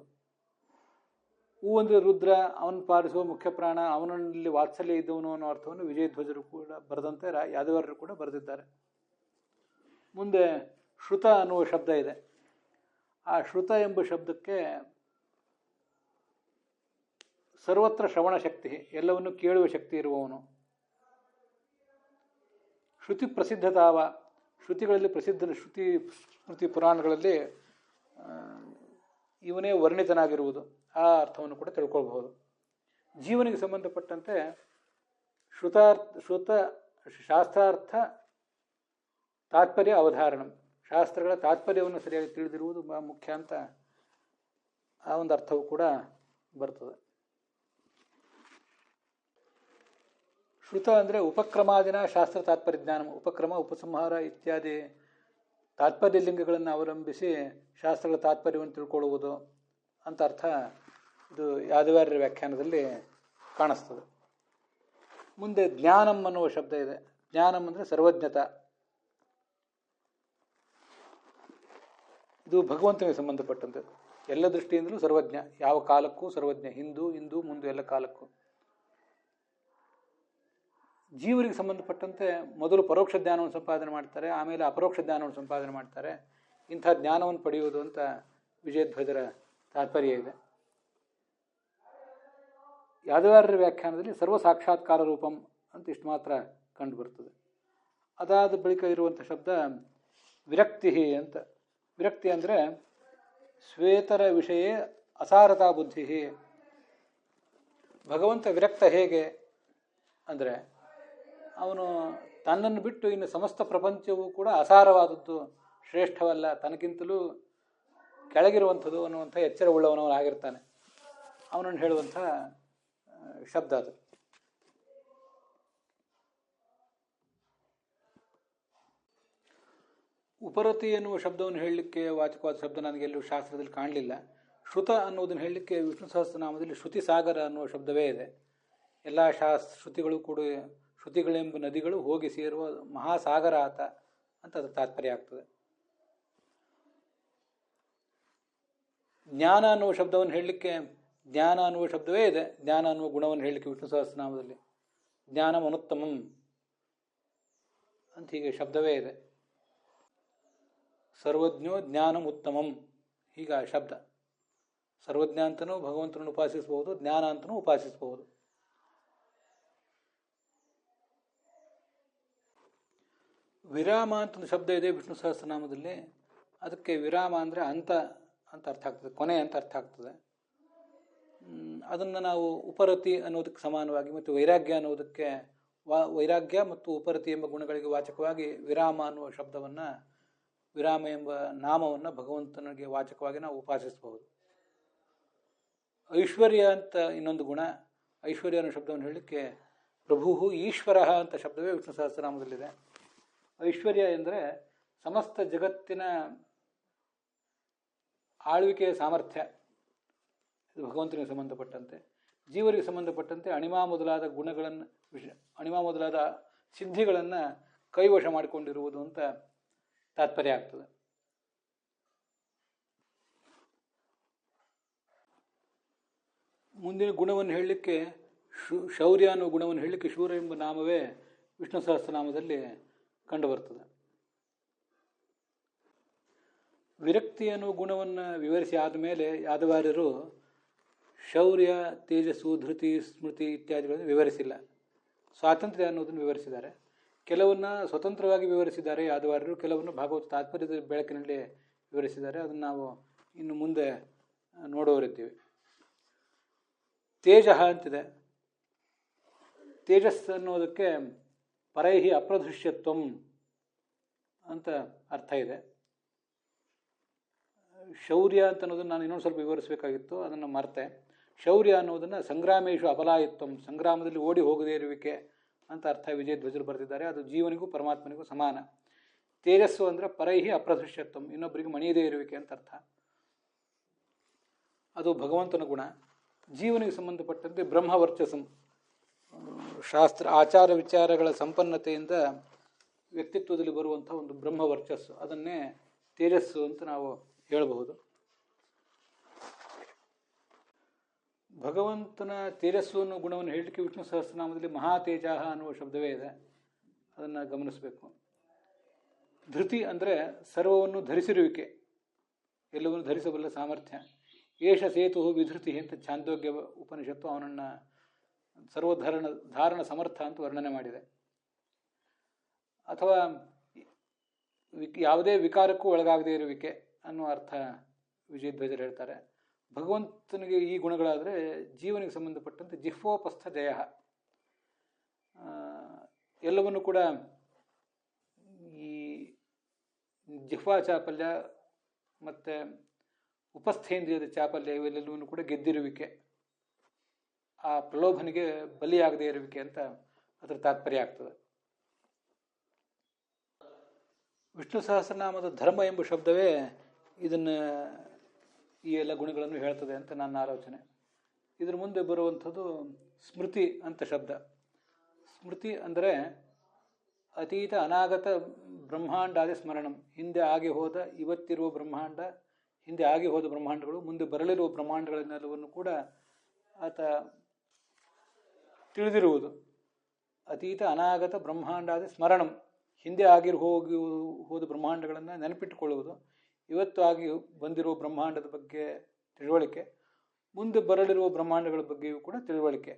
ಹೂ ಅಂದರೆ ರುದ್ರ, ಅವನು ಪಾಲಿಸುವ ಮುಖ್ಯ ಪ್ರಾಣ, ಅವನಲ್ಲಿ ವಾತ್ಸಲ್ಯ ಇದ್ದವನು ಅನ್ನೋ ಅರ್ಥವನ್ನು ವಿಜಯಧ್ವಜರು ಕೂಡ ಬರೆದಂತೆ ಯಾದವಾರರು ಕೂಡ ಬರೆದಿದ್ದಾರೆ. ಮುಂದೆ ಶ್ರುತ ಅನ್ನುವ ಶಬ್ದ ಇದೆ. ಆ ಶ್ರುತ ಎಂಬ ಶಬ್ದಕ್ಕೆ ಸರ್ವತ್ರ ಶ್ರವಣ ಶಕ್ತಿ, ಎಲ್ಲವನ್ನು ಕೇಳುವ ಶಕ್ತಿ ಇರುವವನು. ಶ್ರುತಿ ಪ್ರಸಿದ್ಧತಾವ, ಶ್ರುತಿಗಳಲ್ಲಿ ಪ್ರಸಿದ್ಧ, ಶ್ರುತಿ ಸ್ಮೃತಿ ಪುರಾಣಗಳಲ್ಲಿ ಇವನೇ ವರ್ಣಿತನಾಗಿರುವುದು, ಆ ಅರ್ಥವನ್ನು ಕೂಡ ತಿಳ್ಕೊಳ್ಬಹುದು. ಜೀವನಿಗೆ ಸಂಬಂಧಪಟ್ಟಂತೆ ಶ್ರುತ ಶಾಸ್ತ್ರಾರ್ಥ ತಾತ್ಪರ್ಯ ಅವಧಾರಣ, ಶಾಸ್ತ್ರಗಳ ತಾತ್ಪರ್ಯವನ್ನು ಸರಿಯಾಗಿ ತಿಳಿದಿರುವುದು ಮುಖ್ಯ ಅಂತ ಆ ಒಂದು ಅರ್ಥವು ಕೂಡ ಬರ್ತದೆ. ಶ್ರುತ ಅಂದರೆ ಉಪಕ್ರಮಾದಿನ ಶಾಸ್ತ್ರ ತಾತ್ಪರ್ಯ ಜ್ಞಾನ, ಉಪಕ್ರಮ, ಉಪಸಂಹಾರ ಇತ್ಯಾದಿ ತಾತ್ಪರ್ಯ ಲಿಂಗಗಳನ್ನು ಅವಲಂಬಿಸಿ ಶಾಸ್ತ್ರಗಳ ತಾತ್ಪರ್ಯವನ್ನು ತಿಳ್ಕೊಳ್ಳುವುದು ಅಂತ ಅರ್ಥ ಇದು ಯಾದವಾರ್ಯರ ವ್ಯಾಖ್ಯಾನದಲ್ಲಿ ಕಾಣಿಸ್ತದೆ. ಮುಂದೆ ಜ್ಞಾನಂ ಅನ್ನುವ ಶಬ್ದ ಇದೆ. ಜ್ಞಾನಂ ಅಂದರೆ ಸರ್ವಜ್ಞತ. ಇದು ಭಗವಂತನಿಗೆ ಸಂಬಂಧಪಟ್ಟಂತೆ, ಎಲ್ಲ ದೃಷ್ಟಿಯಿಂದಲೂ ಸರ್ವಜ್ಞ, ಯಾವ ಕಾಲಕ್ಕೂ ಸರ್ವಜ್ಞ, ಇಂದು ಮುಂದೆ ಎಲ್ಲ ಕಾಲಕ್ಕೂ. ಜೀವರಿಗೆ ಸಂಬಂಧಪಟ್ಟಂತೆ ಮೊದಲು ಪರೋಕ್ಷ ಜ್ಞಾನವನ್ನು ಸಂಪಾದನೆ ಮಾಡ್ತಾರೆ, ಆಮೇಲೆ ಅಪರೋಕ್ಷ ಜ್ಞಾನವನ್ನು ಸಂಪಾದನೆ ಮಾಡ್ತಾರೆ. ಇಂಥ ಜ್ಞಾನವನ್ನು ಪಡೆಯುವುದು ಅಂತ ವಿಜಯಧ್ವಜರ ತಾತ್ಪರ್ಯ ಇದೆ. ಯಾದವಾರ್ಯರ ವ್ಯಾಖ್ಯಾನದಲ್ಲಿ ಸರ್ವ ಸಾಕ್ಷಾತ್ಕಾರ ರೂಪಂ ಅಂತ ಇಷ್ಟು ಮಾತ್ರ ಕಂಡು ಬರ್ತದೆ. ಅದಾದ ಬಳಿಕ ಇರುವಂಥ ಶಬ್ದ ವಿರಕ್ತಿ ಅಂತ. ವಿರಕ್ತಿ ಅಂದರೆ ಶ್ವೇತರ ವಿಷಯ ಅಸಾರತಾ ಬುದ್ಧಿ. ಭಗವಂತ ವಿರಕ್ತ ಹೇಗೆ ಅಂದರೆ ಅವನು ತನ್ನನ್ನು ಬಿಟ್ಟು ಇನ್ನು ಸಮಸ್ತ ಪ್ರಪಂಚವೂ ಕೂಡ ಅಸಾರವಾದದ್ದು, ಶ್ರೇಷ್ಠವಲ್ಲ, ತನಗಿಂತಲೂ ಕೆಳಗಿರುವಂಥದ್ದು ಅನ್ನುವಂಥ ಎಚ್ಚರವುಳ್ಳವನವನಾಗಿರ್ತಾನೆ. ಅವನನ್ನು ಹೇಳುವಂಥ ಶಬ್ದ ಅದು. ಉಪರತಿ ಎನ್ನುವ ಶಬ್ದವನ್ನು ಹೇಳಲಿಕ್ಕೆ ವಾಚಕವಾದ ಶಬ್ದ ನನಗೆಲ್ಲೂ ಶಾಸ್ತ್ರದಲ್ಲಿ ಕಾಣಲಿಲ್ಲ. ಶ್ರುತ ಅನ್ನುವುದನ್ನು ಹೇಳಲಿಕ್ಕೆ ವಿಷ್ಣು ಸಹಸ್ರನಾಮದಲ್ಲಿ ಶ್ರುತಿ ಸಾಗರ ಅನ್ನುವ ಶಬ್ದವೇ ಇದೆ. ಎಲ್ಲ ಶ್ರುತಿಗಳು ಕೂಡ, ಶ್ರುತಿಗಳೆಂಬ ನದಿಗಳು ಹೋಗಿ ಸೇರುವ ಮಹಾಸಾಗರ ಆತ ಅಂತ ಅದು ತಾತ್ಪರ್ಯ ಆಗ್ತದೆ. ಜ್ಞಾನ ಅನ್ನುವ ಶಬ್ದವನ್ನು ಹೇಳಲಿಕ್ಕೆ ಜ್ಞಾನ ಅನ್ನುವ ಶಬ್ದವೇ ಇದೆ. ಜ್ಞಾನ ಅನ್ನುವ ಗುಣವನ್ನು ಹೇಳಲಿಕ್ಕೆ ವಿಷ್ಣು ಸಹಸ್ರನಾಮದಲ್ಲಿ ಜ್ಞಾನಂ ಅನುತ್ತಮಂ ಅಂತ ಹೀಗೆ ಶಬ್ದವೇ ಇದೆ. ಸರ್ವಜ್ಞೋ ಜ್ಞಾನಂ ಉತ್ತಮಂ, ಹೀಗ ಶಬ್ದ. ಸರ್ವಜ್ಞ ಅಂತನೂ ಭಗವಂತನನ್ನು ಉಪಾಸಿಸಬಹುದು, ಜ್ಞಾನ ಅಂತನೂ ಉಪಾಸಿಸಬಹುದು. ವಿರಾಮ ಅಂತ ಒಂದು ಶಬ್ದ ಇದೆ ವಿಷ್ಣು ಸಹಸ್ರನಾಮದಲ್ಲಿ. ಅದಕ್ಕೆ ವಿರಾಮ ಅಂದರೆ ಅಂತ ಅರ್ಥ ಆಗ್ತದೆ, ಕೊನೆ ಅಂತ ಅರ್ಥ ಆಗ್ತದೆ. ಅದನ್ನು ನಾವು ಉಪರತಿ ಅನ್ನೋದಕ್ಕೆ ಸಮಾನವಾಗಿ ಮತ್ತು ವೈರಾಗ್ಯ ಅನ್ನೋದಕ್ಕೆ ವೈರಾಗ್ಯ ಮತ್ತು ಉಪರತಿ ಎಂಬ ಗುಣಗಳಿಗೆ ವಾಚಕವಾಗಿ ವಿರಾಮ ಅನ್ನುವ ಶಬ್ದವನ್ನು, ವಿರಾಮ ಎಂಬ ನಾಮವನ್ನು ಭಗವಂತನಿಗೆ ವಾಚಕವಾಗಿ ನಾವು ಉಪಾಸಿಸಬಹುದು. ಐಶ್ವರ್ಯ ಅಂತ ಇನ್ನೊಂದು ಗುಣ. ಐಶ್ವರ್ಯ ಅನ್ನೋ ಶಬ್ದವನ್ನು ಹೇಳಲಿಕ್ಕೆ ಪ್ರಭು ಈಶ್ವರ ಅಂತ ಶಬ್ದವೇ ವಿಷ್ಣು ಸಹಸ್ರನಾಮದಲ್ಲಿದೆ. ಐಶ್ವರ್ಯ ಎಂದರೆ ಸಮಸ್ತ ಜಗತ್ತಿನ ಆಳ್ವಿಕೆಯ ಸಾಮರ್ಥ್ಯ. ಇದು ಭಗವಂತನಿಗೆ ಸಂಬಂಧಪಟ್ಟಂತೆ. ಜೀವರಿಗೆ ಸಂಬಂಧಪಟ್ಟಂತೆ ಅಣಿಮಾ ಮೊದಲಾದ ಗುಣಗಳನ್ನು, ಅಣಿಮಾ ಮೊದಲಾದ ಸಿದ್ಧಿಗಳನ್ನು ಕೈವಶ ಮಾಡಿಕೊಂಡಿರುವುದು ಅಂತ ತಾತ್ಪರ್ಯ ಆಗ್ತದೆ. ಮುಂದಿನ ಗುಣವನ್ನು ಹೇಳಲಿಕ್ಕೆ ಶೌರ್ಯ ಅನ್ನೋ ಗುಣವನ್ನು ಹೇಳಲಿಕ್ಕೆ ಶೂರ ಎಂಬ ನಾಮವೇ ವಿಷ್ಣು ಸಹಸ್ರನಾಮದಲ್ಲಿ ಕಂಡುಬರ್ತದೆ. ವಿರಕ್ತಿ ಅನ್ನುವ ಗುಣವನ್ನು ವಿವರಿಸಿ ಆದಮೇಲೆ ಯಾದವಾರ್ಯರು ಶೌರ್ಯ, ತೇಜಸ್ಸು, ಧೃತಿ, ಸ್ಮೃತಿ ಇತ್ಯಾದಿಗಳನ್ನು ವಿವರಿಸಿಲ್ಲ. ಸ್ವಾತಂತ್ರ್ಯ ಅನ್ನೋದನ್ನು ವಿವರಿಸಿದ್ದಾರೆ. ಕೆಲವನ್ನ ಸ್ವತಂತ್ರವಾಗಿ ವಿವರಿಸಿದ್ದಾರೆ ಯಾದವಾರ್ಯರು, ಕೆಲವನ್ನು ಭಾಗವತ ತಾತ್ಪರ್ಯದ ಬೆಳಕಿನಲ್ಲಿ ವಿವರಿಸಿದ್ದಾರೆ. ಅದನ್ನು ನಾವು ಇನ್ನು ಮುಂದೆ ನೋಡೋರಿದ್ದೀವಿ. ತೇಜ ಅಂತಿದೆ. ತೇಜಸ್ ಅನ್ನೋದಕ್ಕೆ ಪರೈಹಿ ಅಪ್ರದೃಶ್ಯತ್ವಂ ಅಂತ ಅರ್ಥ ಇದೆ. ಶೌರ್ಯ ಅಂತ ಅನ್ನೋದನ್ನು ನಾನು ಇನ್ನೊಂದು ಸ್ವಲ್ಪ ವಿವರಿಸಬೇಕಾಗಿತ್ತು, ಅದನ್ನು ಮರ್ತೆ. ಶೌರ್ಯ ಅನ್ನೋದನ್ನು ಸಂಗ್ರಾಮೇಶು ಅಬಲಾಯಿತ್ವಂ, ಸಂಗ್ರಾಮದಲ್ಲಿ ಓಡಿ ಹೋಗದೇ ಇರುವಿಕೆ ಅಂತ ಅರ್ಥ ವಿಜಯಧ್ವಜರು ಬರೆದಿದ್ದಾರೆ. ಅದು ಜೀವನಿಗೂ ಪರಮಾತ್ಮನಿಗೂ ಸಮಾನ. ತೇಜಸ್ಸು ಅಂದರೆ ಪರೈಹಿ ಅಪ್ರದೃಶ್ಯತ್ವಂ, ಇನ್ನೊಬ್ಬರಿಗೆ ಮಣಿಯದೇ ಇರುವಿಕೆ ಅಂತ ಅರ್ಥ. ಅದು ಭಗವಂತನ ಗುಣ. ಜೀವನಿಗೆ ಸಂಬಂಧಪಟ್ಟಂತೆ ಬ್ರಹ್ಮವರ್ಚಸಂ, ಶಾಸ್ತ್ರ ಆಚಾರ ವಿಚಾರಗಳ ಸಂಪನ್ನತೆಯಿಂದ ವ್ಯಕ್ತಿತ್ವದಲ್ಲಿ ಬರುವಂಥ ಒಂದು ಬ್ರಹ್ಮವರ್ಚಸ್ಸು, ಅದನ್ನೇ ತೇಜಸ್ಸು ಅಂತ ನಾವು ಹೇಳಬಹುದು. ಭಗವಂತನ ತೇಜಸ್ಸು ಅನ್ನೋ ಗುಣವನ್ನು ಹೇಳಲಿಕ್ಕೆ ವಿಷ್ಣು ಸಹಸ್ರನಾಮದಲ್ಲಿ ಮಹಾತೇಜಾಹ ಅನ್ನುವ ಶಬ್ದವೇ ಇದೆ, ಅದನ್ನು ಗಮನಿಸಬೇಕು. ಧೃತಿ ಅಂದರೆ ಸರ್ವವನ್ನು ಧರಿಸಿರುವಿಕೆ, ಎಲ್ಲವನ್ನು ಧರಿಸಬಲ್ಲ ಸಾಮರ್ಥ್ಯ. ಏಷ ಸೇತು ವಿಧೃತಿ ಅಂತ ಛಾಂದೋಗ್ಯ ಉಪನಿಷತ್ತು ಅವನನ್ನು ಧಾರಣ ಸಮರ್ಥ ಅಂತ ವರ್ಣನೆ ಮಾಡಿದೆ. ಅಥವಾ ಯಾವುದೇ ವಿಕಾರಕ್ಕೂ ಒಳಗಾಗದೇ ಇರುವಿಕೆ ಅನ್ನುವ ಅರ್ಥ ವಿಜಯಧ್ವಜರು ಹೇಳ್ತಾರೆ. ಭಗವಂತನಿಗೆ ಈ ಗುಣಗಳಾದರೆ ಜೀವನಿಗೆ ಸಂಬಂಧಪಟ್ಟಂತೆ ಜಿಹ್ವೋಪಸ್ಥ ಜಯ, ಎಲ್ಲವನ್ನು ಕೂಡ ಈ ಜಿಹ್ವಾ ಚಾಪಲ್ಯ ಮತ್ತು ಉಪಸ್ಥೇಂದ್ರಿಯದ ಚಾಪಲ್ಯ ಇವೆಲ್ಲವನ್ನೂ ಕೂಡ ಗೆದ್ದಿರುವಿಕೆ, ಆ ಪ್ರಲೋಭನೆಗೆ ಬಲಿಯಾಗದೇ ಇರುವಿಕೆ ಅಂತ ಅದರ ತಾತ್ಪರ್ಯ ಆಗ್ತದೆ. ವಿಷ್ಣು ಸಹಸ್ರನಾಮದ ಧರ್ಮ ಎಂಬ ಶಬ್ದವೇ ಇದನ್ನು ಈ ಎಲ್ಲ ಗುಣಗಳನ್ನು ಹೇಳ್ತದೆ ಅಂತ ನನ್ನ ಆಲೋಚನೆ. ಇದ್ರ ಮುಂದೆ ಬರುವಂಥದ್ದು ಸ್ಮೃತಿ ಅಂತ ಶಬ್ದ. ಸ್ಮೃತಿ ಅಂದರೆ ಅತೀತ ಅನಾಗತ ಬ್ರಹ್ಮಾಂಡಾದಿ ಸ್ಮರಣಂ, ಹಿಂದೆ ಆಗಿ ಹೋದ ಇವತ್ತಿರುವ ಬ್ರಹ್ಮಾಂಡ, ಹಿಂದೆ ಆಗಿ ಹೋದ ಬ್ರಹ್ಮಾಂಡಗಳು, ಮುಂದೆ ಬರಲಿರುವ ಬ್ರಹ್ಮಾಂಡಗಳನ್ನೆಲ್ಲವನ್ನು ಕೂಡ ಆತ ತಿಳಿದಿರುವುದು. ಅತೀತ ಅನಾಗತ ಬ್ರಹ್ಮಾಂಡಾದಿ ಸ್ಮರಣಂ, ಹಿಂದೆ ಹೋದ ಬ್ರಹ್ಮಾಂಡಗಳನ್ನು ನೆನಪಿಟ್ಟುಕೊಳ್ಳುವುದು, ಇವತ್ತು ಆಗಿ ಬಂದಿರುವ ಬ್ರಹ್ಮಾಂಡದ ಬಗ್ಗೆ ತಿಳುವಳಿಕೆ, ಮುಂದೆ ಬರಲಿರುವ ಬ್ರಹ್ಮಾಂಡಗಳ ಬಗ್ಗೆಯೂ ಕೂಡ ತಿಳುವಳಿಕೆ.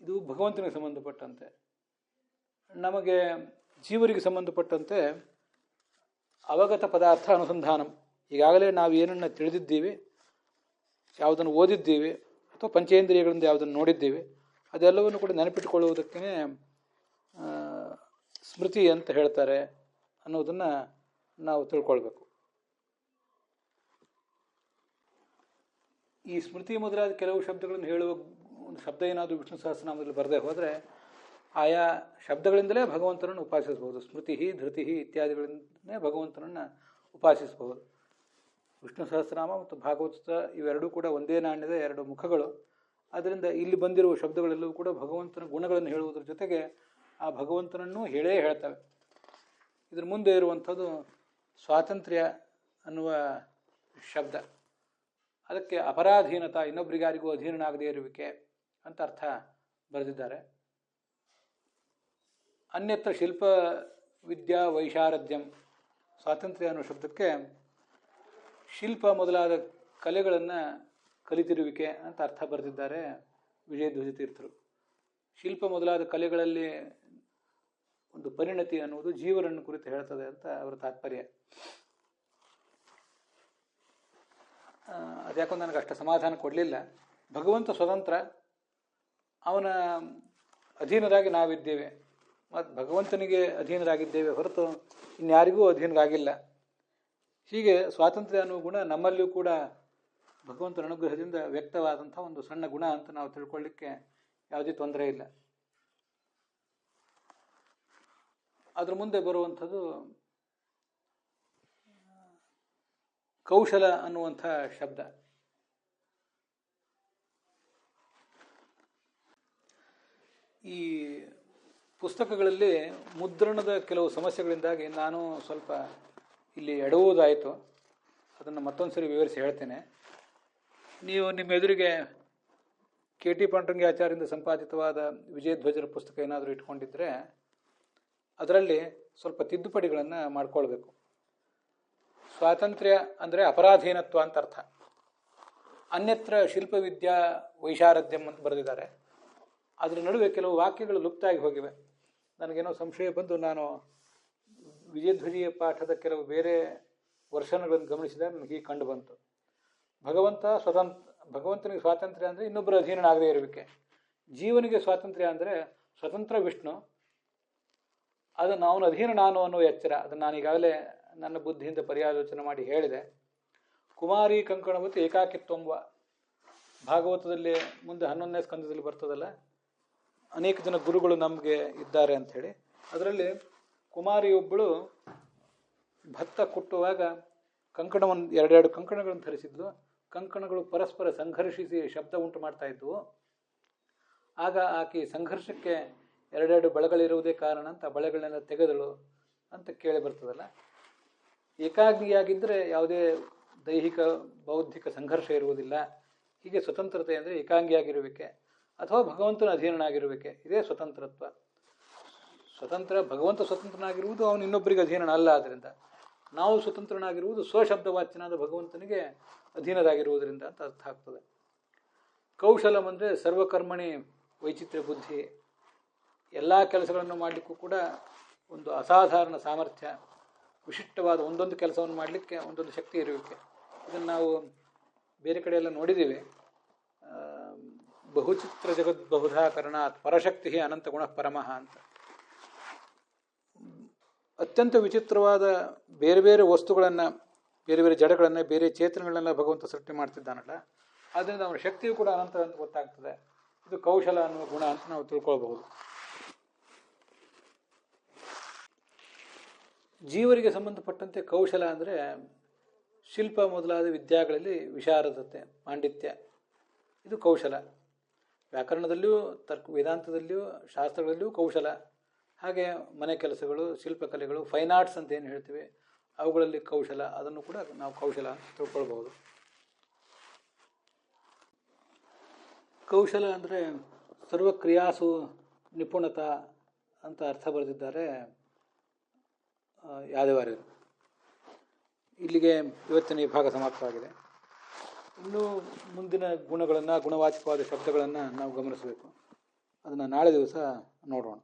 ಇದು ಭಗವಂತನಿಗೆ ಸಂಬಂಧಪಟ್ಟಂತೆ. ನಮಗೆ ಜೀವರಿಗೆ ಸಂಬಂಧಪಟ್ಟಂತೆ ಅವಗತ ಪದಾರ್ಥ ಅನುಸಂಧಾನಂ, ಈಗಾಗಲೇ ನಾವು ಏನನ್ನು ತಿಳಿದಿದ್ದೀವಿ, ಯಾವುದನ್ನು ಓದಿದ್ದೀವಿ ಅಥವಾ ಪಂಚೇಂದ್ರಿಯಗಳಿಂದ ಯಾವುದನ್ನು ನೋಡಿದ್ದೀವಿ, ಅದೆಲ್ಲವನ್ನು ಕೂಡ ನೆನಪಿಟ್ಟುಕೊಳ್ಳುವುದಕ್ಕೇ ಸ್ಮೃತಿ ಅಂತ ಹೇಳ್ತಾರೆ ಅನ್ನೋದನ್ನು ನಾವು ತಿಳ್ಕೊಳ್ಬೇಕು. ಈ ಸ್ಮೃತಿ ಮೊದಲಾದ ಕೆಲವು ಶಬ್ದಗಳನ್ನು ಹೇಳುವ ಒಂದು ಶಬ್ದ ಏನಾದರೂ ವಿಷ್ಣು ಸಹಸ್ರನಾಮದಲ್ಲಿ ಬರದೇ ಹೋದರೆ ಆಯಾ ಶಬ್ದಗಳಿಂದಲೇ ಭಗವಂತನನ್ನು ಉಪಾಸಿಸಬಹುದು. ಸ್ಮೃತಿ, ಧೃತಿ ಇತ್ಯಾದಿಗಳಿಂದಲೇ ಭಗವಂತನನ್ನು ಉಪಾಸಿಸಬಹುದು. ವಿಷ್ಣು ಸಹಸ್ರನಾಮ ಮತ್ತು ಭಾಗವತ ಇವೆರಡೂ ಕೂಡ ಒಂದೇ ನಾಣ್ಯದ ಎರಡು ಮುಖಗಳು. ಆದ್ದರಿಂದ ಇಲ್ಲಿ ಬಂದಿರುವ ಶಬ್ದಗಳೆಲ್ಲವೂ ಕೂಡ ಭಗವಂತನ ಗುಣಗಳನ್ನು ಹೇಳುವುದರ ಜೊತೆಗೆ ಆ ಭಗವಂತನನ್ನು ಹೇಳೇ ಹೇಳ್ತವೆ. ಇದರ ಮುಂದೆ ಇರುವಂಥದ್ದು ಸ್ವಾತಂತ್ರ್ಯ ಅನ್ನುವ ಶಬ್ದ. ಅದಕ್ಕೆ ಅಪರಾಧೀನತ, ಇನ್ನೊಬ್ಬರಿಗಾರಿಗೂ ಅಧೀನನಾಗದೇ ಇರುವಿಕೆ ಅಂತ ಅರ್ಥ ಬರೆದಿದ್ದಾರೆ. ಅನ್ಯತ್ರ ಶಿಲ್ಪ ವಿದ್ಯಾ ವೈಶಾರದ್ಯಂ, ಸ್ವಾತಂತ್ರ್ಯ ಅನ್ನೋ ಶಬ್ದಕ್ಕೆ ಶಿಲ್ಪ ಮೊದಲಾದ ಕಲೆಗಳನ್ನು ಕಲಿತಿರುವಿಕೆ ಅಂತ ಅರ್ಥ ಬರೆದಿದ್ದಾರೆ ವಿಜಯಧ್ವಜ ತೀರ್ಥರು. ಶಿಲ್ಪ ಮೊದಲಾದ ಕಲೆಗಳಲ್ಲಿ ಒಂದು ಪರಿಣತಿ ಅನ್ನುವುದು ಜೀವನನ್ನು ಕುರಿತು ಹೇಳ್ತದೆ ಅಂತ ಅವರ ತಾತ್ಪರ್ಯ. ಅದ್ಯಾಕೊಂದು ನನಗೆ ಅಷ್ಟು ಸಮಾಧಾನ ಕೊಡಲಿಲ್ಲ. ಭಗವಂತ ಸ್ವತಂತ್ರ, ಅವನ ಅಧೀನರಾಗಿ ನಾವಿದ್ದೇವೆ, ಮತ್ತು ಭಗವಂತನಿಗೆ ಅಧೀನರಾಗಿದ್ದೇವೆ ಹೊರತು ಇನ್ಯಾರಿಗೂ ಅಧೀನರಾಗಿಲ್ಲ. ಹೀಗೆ ಸ್ವಾತಂತ್ರ್ಯ ಅನ್ನುವ ಗುಣ ನಮ್ಮಲ್ಲಿಯೂ ಕೂಡ ಭಗವಂತನ ಅನುಗ್ರಹದಿಂದ ವ್ಯಕ್ತವಾದಂಥ ಒಂದು ಸಣ್ಣ ಗುಣ ಅಂತ ನಾವು ತಿಳ್ಕೊಳ್ಳಿಕ್ಕೆ ಯಾವುದೇ ತೊಂದರೆ ಇಲ್ಲ. ಅದರ ಮುಂದೆ ಬರುವಂಥದ್ದು ಕೌಶಲ ಅನ್ನುವಂಥ ಶಬ್ದ. ಈ ಪುಸ್ತಕಗಳಲ್ಲಿ ಮುದ್ರಣದ ಕೆಲವು ಸಮಸ್ಯೆಗಳಿಂದಾಗಿ ನಾನು ಸ್ವಲ್ಪ ಇಲ್ಲಿ ಎಡವುವುದಾಯಿತು. ಅದನ್ನು ಮತ್ತೊಂದು ಸರಿ ವಿವರಿಸಿ ಹೇಳ್ತೇನೆ. ನೀವು ನಿಮ್ಮ ಎದುರಿಗೆ ಕೆ ಟಿ ಪಾಂಡುರಂಗಿ ಆಚಾರ್ಯರಿಂದ ಸಂಪಾದಿತವಾದ ವಿಜಯಧ್ವಜರ ಪುಸ್ತಕ ಏನಾದರೂ ಇಟ್ಕೊಂಡಿದ್ರೆ ಅದರಲ್ಲಿ ಸ್ವಲ್ಪ ತಿದ್ದುಪಡಿಗಳನ್ನು ಮಾಡಿಕೊಳ್ಬೇಕು. ಸ್ವಾತಂತ್ರ್ಯ ಅಂದರೆ ಅಪರಾಧೀನತ್ವ ಅಂತ ಅರ್ಥ. ಅನ್ಯತ್ರ ಶಿಲ್ಪವಿದ್ಯಾ ವೈಶಾರದ್ಯಂ ಅಂತ ಬರೆದಿದ್ದಾರೆ. ಅದರ ನಡುವೆ ಕೆಲವು ವಾಕ್ಯಗಳು ಲುಪ್ತಾಗಿ ಹೋಗಿವೆ. ನನಗೇನೋ ಸಂಶಯ ಬಂದು ನಾನು ವಿಜಯಧ್ವಜಿಯ ಪಾಠದ ಕೆಲವು ಬೇರೆ ವರ್ಷನ್ಗಳನ್ನು ಗಮನಿಸಿದಾಗ ನನಗೆ ಹೀಗೆ ಕಂಡು ಬಂತು. ಭಗವಂತನಿಗೆ ಸ್ವಾತಂತ್ರ್ಯ ಅಂದರೆ ಇನ್ನೊಬ್ಬರ ಅಧೀನನಾಗದೇ ಇರುವಿಕೆ. ಜೀವನಿಗೆ ಸ್ವಾತಂತ್ರ್ಯ ಅಂದರೆ ಸ್ವತಂತ್ರ ವಿಷ್ಣು, ಅದನ್ನು ಅವನ ಅಧೀನ ನಾನು ಅನ್ನುವ ಎಚ್ಚರ. ಅದನ್ನು ನಾನು ಈಗಾಗಲೇ ನನ್ನ ಬುದ್ಧಿಯಿಂದ ಪರ್ಯಾಲೋಚನೆ ಮಾಡಿ ಹೇಳಿದೆ. ಕುಮಾರಿ ಕಂಕಣವತಿ ಏಕಾಕಿತ್ವಂಬ ಭಾಗವತದಲ್ಲಿ ಮುಂದೆ 11ನೇ ಸ್ಕಂದದಲ್ಲಿ ಬರ್ತದಲ್ಲ, ಅನೇಕ ಜನ ಗುರುಗಳು ನಮಗೆ ಇದ್ದಾರೆ ಅಂಥೇಳಿ. ಅದರಲ್ಲಿ ಕುಮಾರಿಯೊಬ್ಬಳು ಭತ್ತ ಕುಟ್ಟುವಾಗ ಕಂಕಣವನ್ನು ಎರಡೆರಡು ಕಂಕಣಗಳನ್ನು ಧರಿಸಿದ್ಲು. ಕಂಕಣಗಳು ಪರಸ್ಪರ ಸಂಘರ್ಷಿಸಿ ಶಬ್ದ ಉಂಟು ಮಾಡ್ತಾ ಇದ್ವು. ಆಗ ಆಕೆ ಸಂಘರ್ಷಕ್ಕೆ ಎರಡೆರಡು ಬಳೆಗಳಿರುವುದೇ ಕಾರಣ ಅಂತ ಬಳೆಗಳನ್ನೆಲ್ಲ ತೆಗೆದಳು ಅಂತ ಕೇಳಿ ಬರ್ತದಲ್ಲ. ಏಕಾಂಗಿಯಾಗಿದ್ದರೆ ಯಾವುದೇ ದೈಹಿಕ ಬೌದ್ಧಿಕ ಸಂಘರ್ಷ ಇರುವುದಿಲ್ಲ. ಹೀಗೆ ಸ್ವತಂತ್ರತೆ ಅಂದರೆ ಏಕಾಂಗಿಯಾಗಿರುವಿಕೆ ಅಥವಾ ಭಗವಂತನ ಅಧೀನನಾಗಿರುವಿಕೆ, ಇದೇ ಸ್ವತಂತ್ರತ್ವ. ಭಗವಂತ ಸ್ವತಂತ್ರನಾಗಿರುವುದು ಅವನು ಇನ್ನೊಬ್ಬರಿಗೆ ಅಧೀನನ ಅಲ್ಲ. ಆದ್ದರಿಂದ ನಾವು ಸ್ವತಂತ್ರನಾಗಿರುವುದು ಸ್ವಶಬ್ದವಾಚ್ಯನಾದ ಭಗವಂತನಿಗೆ ಅಧೀನರಾಗಿರುವುದರಿಂದ ಅಂತ ಅರ್ಥ ಆಗ್ತದೆ. ಕೌಶಲಂ ಅಂದರೆ ಸರ್ವಕರ್ಮಣಿ ವೈಚಿತ್ರ್ಯ ಬುದ್ಧಿ, ಎಲ್ಲ ಕೆಲಸಗಳನ್ನು ಮಾಡಲಿಕ್ಕೂ ಕೂಡ ಒಂದು ಅಸಾಧಾರಣ ಸಾಮರ್ಥ್ಯ, ವಿಶಿಷ್ಟವಾದ ಒಂದೊಂದು ಕೆಲಸವನ್ನು ಮಾಡಲಿಕ್ಕೆ ಒಂದೊಂದು ಶಕ್ತಿ ಇರುವಿಕೆ. ಇದನ್ನು ನಾವು ಬೇರೆ ಕಡೆ ಎಲ್ಲ ನೋಡಿದ್ದೀವಿ. ಬಹುಚಿತ್ರ ಜಗದ್ಬಹುಧಾ ಕರಣಾತ್ ಪರಶಕ್ತಿ ಅನಂತ ಗುಣ ಪರಮಃ ಅಂತ. ಅತ್ಯಂತ ವಿಚಿತ್ರವಾದ ಬೇರೆ ಬೇರೆ ವಸ್ತುಗಳನ್ನು, ಬೇರೆ ಬೇರೆ ಜಡಗಳನ್ನು, ಬೇರೆ ಚೇತನಗಳನ್ನೆಲ್ಲ ಭಗವಂತ ಸೃಷ್ಟಿ ಮಾಡ್ತಿದ್ದಾನಲ್ಲ, ಆದ್ದರಿಂದ ಅವನ ಶಕ್ತಿಯು ಕೂಡ ಅನಂತ ಅಂತ ಗೊತ್ತಾಗ್ತದೆ. ಇದು ಕೌಶಲ ಅನ್ನುವ ಗುಣ ಅಂತ ನಾವು ತಿಳ್ಕೊಳ್ಬಹುದು. ಜೀವರಿಗೆ ಸಂಬಂಧಪಟ್ಟಂತೆ ಕೌಶಲ ಅಂದರೆ ಶಿಲ್ಪ ಮೊದಲಾದ ವಿದ್ಯಾಗಳಲ್ಲಿ ವಿಶಾರದತೆ, ಪಾಂಡಿತ್ಯ, ಇದು ಕೌಶಲ. ವ್ಯಾಕರಣದಲ್ಲಿಯೂ ವೇದಾಂತದಲ್ಲಿಯೂ ಶಾಸ್ತ್ರಗಳಲ್ಲಿಯೂ ಕೌಶಲ. ಹಾಗೆ ಮನೆ ಕೆಲಸಗಳು, ಶಿಲ್ಪಕಲೆಗಳು, ಫೈನ್ ಆರ್ಟ್ಸ್ ಅಂತ ಏನು ಹೇಳ್ತೀವಿ ಅವುಗಳಲ್ಲಿ ಕೌಶಲ, ಅದನ್ನು ಕೂಡ ನಾವು ಕೌಶಲ ಅಂತ ತಿಳ್ಕೊಳ್ಬಹುದು. ಕೌಶಲ ಅಂದರೆ ಸರ್ವಕ್ರಿಯಾಸು ನಿಪುಣತ ಅಂತ ಅರ್ಥ ಬರೆದಿದ್ದಾರೆ ಯಾದವಾರ್ಯರು. ಇಲ್ಲಿಗೆ ಇವತ್ತಿನ ಈ ಭಾಗ ಸಮಾಪ್ತವಾಗಿದೆ. ಇನ್ನೂ ಮುಂದಿನ ಗುಣಗಳನ್ನು, ಗುಣವಾಚಕವಾದ ಶಬ್ದಗಳನ್ನು ನಾವು ಗಮನಿಸಬೇಕು. ಅದನ್ನು ನಾಳೆ ದಿವಸ ನೋಡೋಣ.